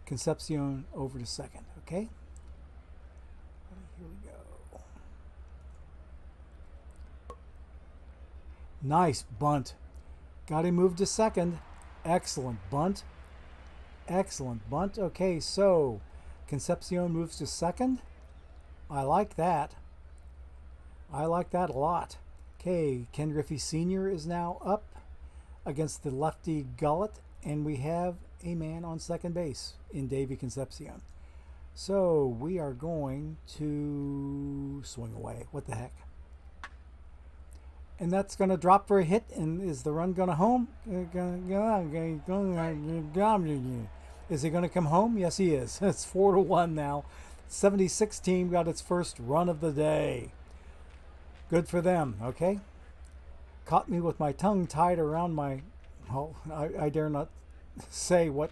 Concepcion over to second. Okay, here we go. Nice bunt. Got him moved to second. Excellent bunt. Excellent bunt. Okay, so Concepcion moves to second. I like that. I like that a lot. Okay, Ken Griffey Sr. is now up against the lefty Gullet, and we have a man on second base in Davy Concepcion. So we are going to swing away. What the heck? And that's going to drop for a hit. And is the run going to home? Is he going to come home? Yes, he is. It's 4-1 now. 76 team got its first run of the day. Good for them. Okay. Caught me with my tongue tied around my. Oh, I dare not say what.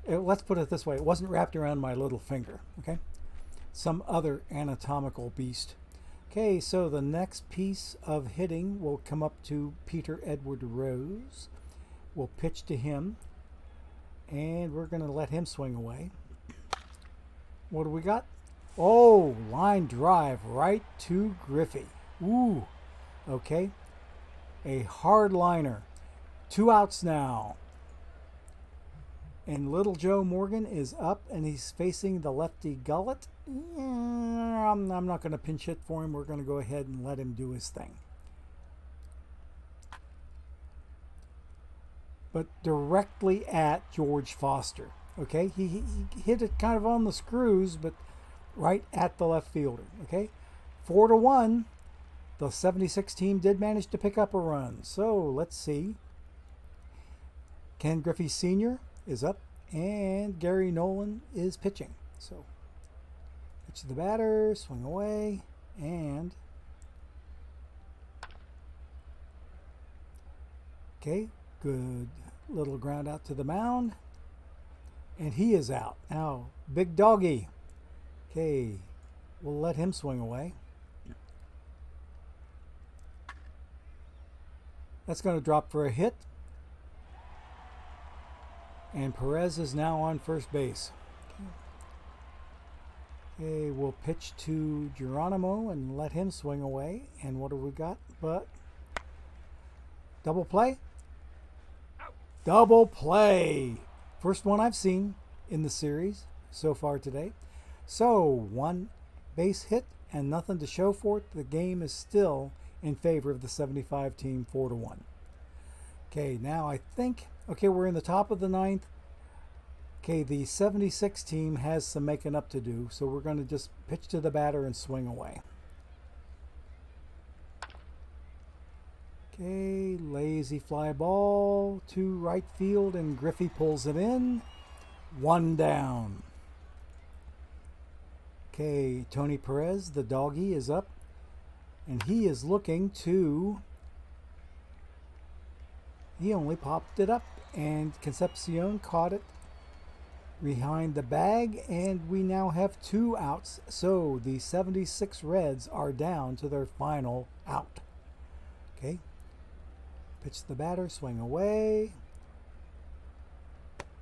Let's put it this way. It wasn't wrapped around my little finger. Okay. Some other anatomical beast. Okay, so the next piece of hitting will come up to Peter Edward Rose. We'll pitch to him, and we're going to let him swing away. What do we got? Oh, line drive right to Griffey. Ooh, okay. A hard liner. 2 outs now. And little Joe Morgan is up, and he's facing the lefty Gullet. I'm not going to pinch hit for him. We're going to go ahead and let him do his thing. But directly at George Foster. Okay, he hit it kind of on the screws, but right at the left fielder. Okay, 4-1. The 76 team did manage to pick up a run. So let's see. Ken Griffey Sr. is up, and Gary Nolan is pitching. So pitch to the batter, swing away, and okay, good little ground out to the mound, and he is out. Now, Big Doggy. Okay, we'll let him swing away. That's going to drop for a hit. And Perez is now on first base. Okay, we'll pitch to Geronimo and let him swing away. And what have we got? But double play? Double play! First one I've seen in the series so far today. So, 1 base hit and nothing to show for it. The game is still in favor of the 75 team, 4-1. Okay, now I think, okay, we're in the top of the 9th. Okay, the 76 team has some making up to do, so we're going to just pitch to the batter and swing away. Okay, lazy fly ball to right field, and Griffey pulls it in. 1 down. Okay, Tony Perez, the doggy, is up, and he is looking to... He only popped it up, and Concepcion caught it behind the bag, and we now have 2 outs. So the 76 Reds are down to their final out. Okay. Pitch the batter, swing away.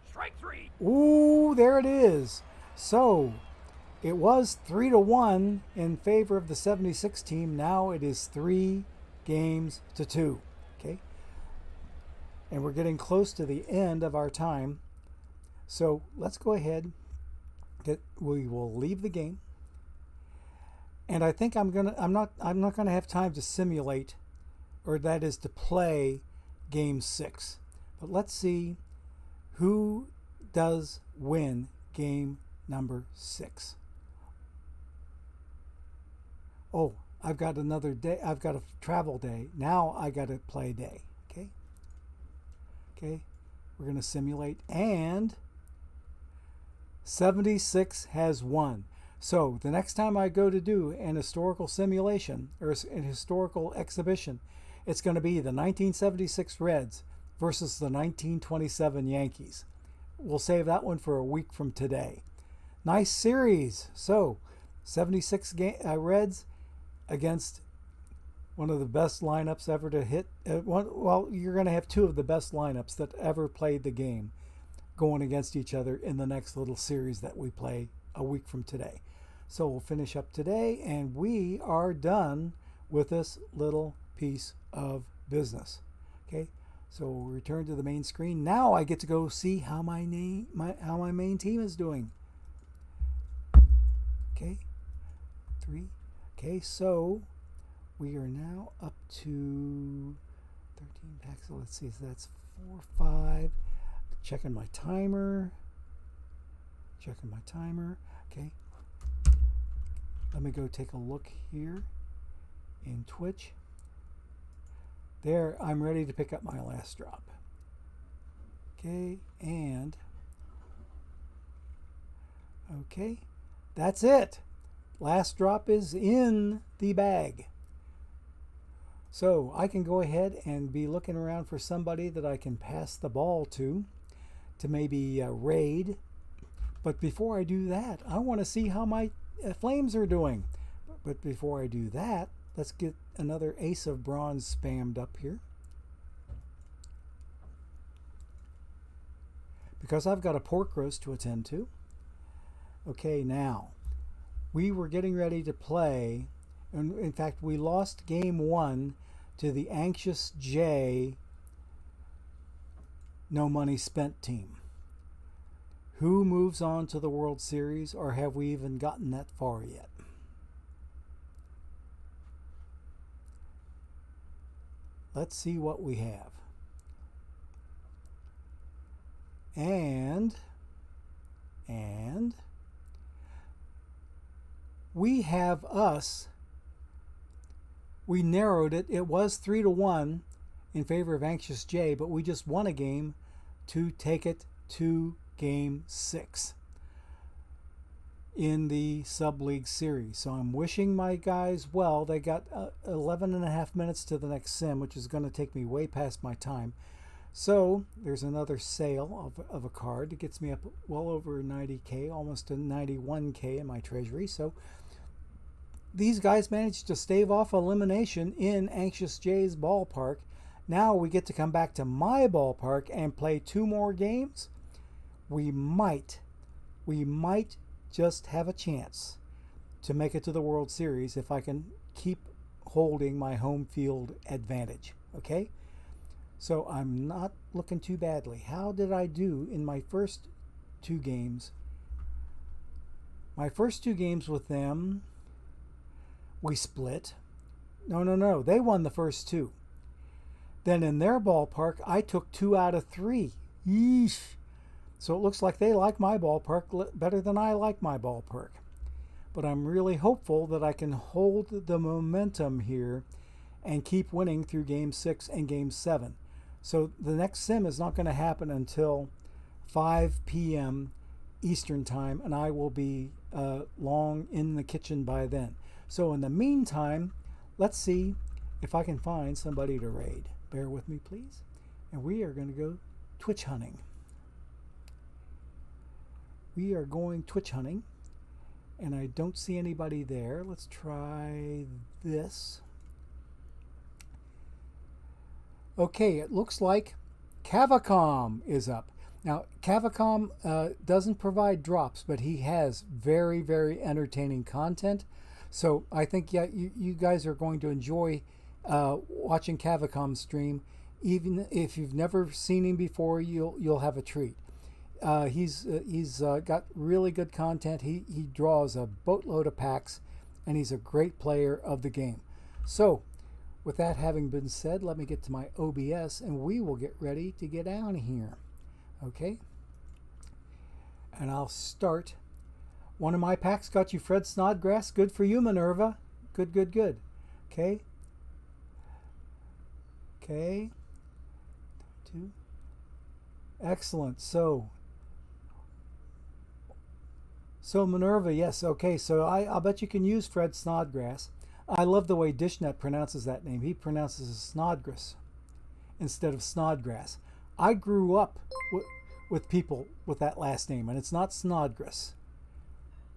Strike 3. Ooh, there it is. So it was 3-1 in favor of the 76 team. Now it is 3 games to 2. Okay. And we're getting close to the end of our time. So let's go ahead. We will leave the game. And I think I'm not gonna have time to simulate, or that is to play game 6. But let's see who does win game number 6. Oh, I've got another day. I've got a travel day. Now I got a play day. Okay. Okay. We're going to simulate, and 76 has won. So the next time I go to do an historical simulation or an historical exhibition, it's going to be the 1976 Reds versus the 1927 Yankees. We'll save that one for a week from today. Nice series. So 76 Reds against one of the best lineups ever to hit. Well, you're going to have two of the best lineups that ever played the game going against each other in the next little series that we play a week from today. So we'll finish up today, and we are done with this little piece of business. Okay, so we'll return to the main screen. Now I get to go see how my main team is doing. Okay, 3. Okay, so we are now up to 13 packs. So let's see, so that's 4, 5. Checking my timer. Okay. Let me go take a look here in Twitch. There, I'm ready to pick up my last drop. Okay, and okay, that's it. Last drop is in the bag. So I can go ahead and be looking around for somebody that I can pass the ball to maybe raid. But before I do that, I want to see how my Flames are doing. But before I do that, let's get another Ace of Bronze spammed up here. Because I've got a pork roast to attend to. Okay, now, we were getting ready to play, and in fact, we lost game 1 to the Anxious J No Money Spent team. Who moves on to the World Series, or have we even gotten that far yet? Let's see what we have. And we have us. We narrowed it. It was 3-1 in favor of Anxious J, but we just won a game to take it to Game 6 in the sub-league series. So I'm wishing my guys well. They got 11 and a half minutes to the next sim, which is going to take me way past my time. So there's another sale of a card that gets me up well over 90K, almost to 91K in my treasury. So these guys managed to stave off elimination in Anxious J's ballpark. Now we get to come back to my ballpark and play 2 more games. We might just have a chance to make it to the World Series if I can keep holding my home field advantage. Okay? So I'm not looking too badly. How did I do in my first 2 games? My first 2 games with them, we split. No. They won the first 2. Then in their ballpark, I took 2 out of 3. Yeesh. So it looks like they like my ballpark better than I like my ballpark. But I'm really hopeful that I can hold the momentum here and keep winning through Game 6 and Game 7. So the next sim is not going to happen until 5 p.m. Eastern Time, and I will be long in the kitchen by then. So in the meantime, let's see if I can find somebody to raid. Bear with me, please. And we are going to go Twitch hunting. We are going Twitch hunting, and I don't see anybody there. Let's try this. Okay, it looks like Cavacom is up. Now, Cavacom doesn't provide drops, but he has very, very entertaining content. So I think, yeah, you guys are going to enjoy watching Cavacom stream. Even if you've never seen him before, you'll have a treat. He's got really good content. He draws a boatload of packs, and he's a great player of the game. So, with that having been said, let me get to my OBS, and we will get ready to get out of here. Okay? And I'll start. One of my packs got you Fred Snodgrass. Good for you, Minerva. Good. Okay. Okay. 2. Excellent. So Minerva, yes. Okay, so I'll bet you can use Fred Snodgrass. I love the way Dishnet pronounces that name. He pronounces it Snodgrass instead of Snodgrass. I grew up with people with that last name, and it's not Snodgrass.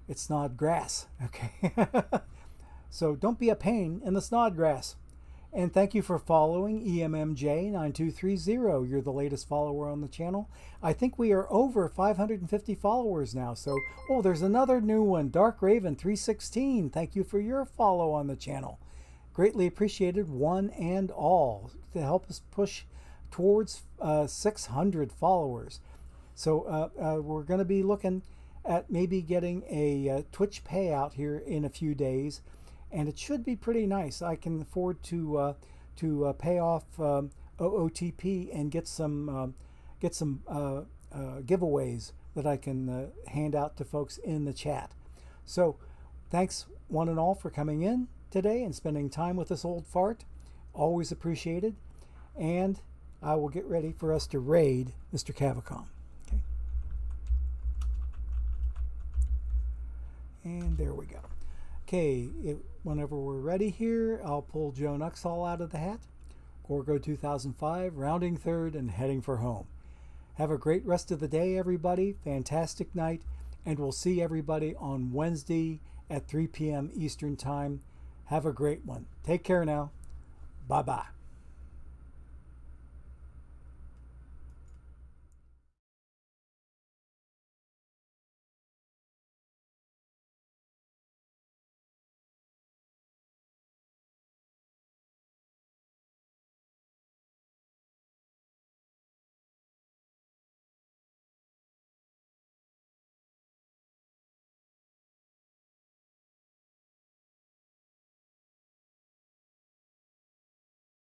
It's Snodgrass. Okay. So don't be a pain in the Snodgrass. And thank you for following EMMJ9230. You're the latest follower on the channel. I think we are over 550 followers now. So, oh, there's another new one, Dark Raven 316. Thank you for your follow on the channel. Greatly appreciated, one and all, to help us push towards 600 followers. So we're going to be looking at maybe getting a Twitch payout here in a few days. And it should be pretty nice. I can afford to pay off OOTP and get some giveaways that I can hand out to folks in the chat. So thanks one and all for coming in today and spending time with this old fart. Always appreciated. And I will get ready for us to raid Mr. Cavacom. Okay. And there we go. Okay, whenever we're ready here, I'll pull Joe Nuxall out of the hat. Gorgo 2005, rounding third and heading for home. Have a great rest of the day, everybody. Fantastic night. And we'll see everybody on Wednesday at 3 p.m. Eastern Time. Have a great one. Take care now. Bye-bye.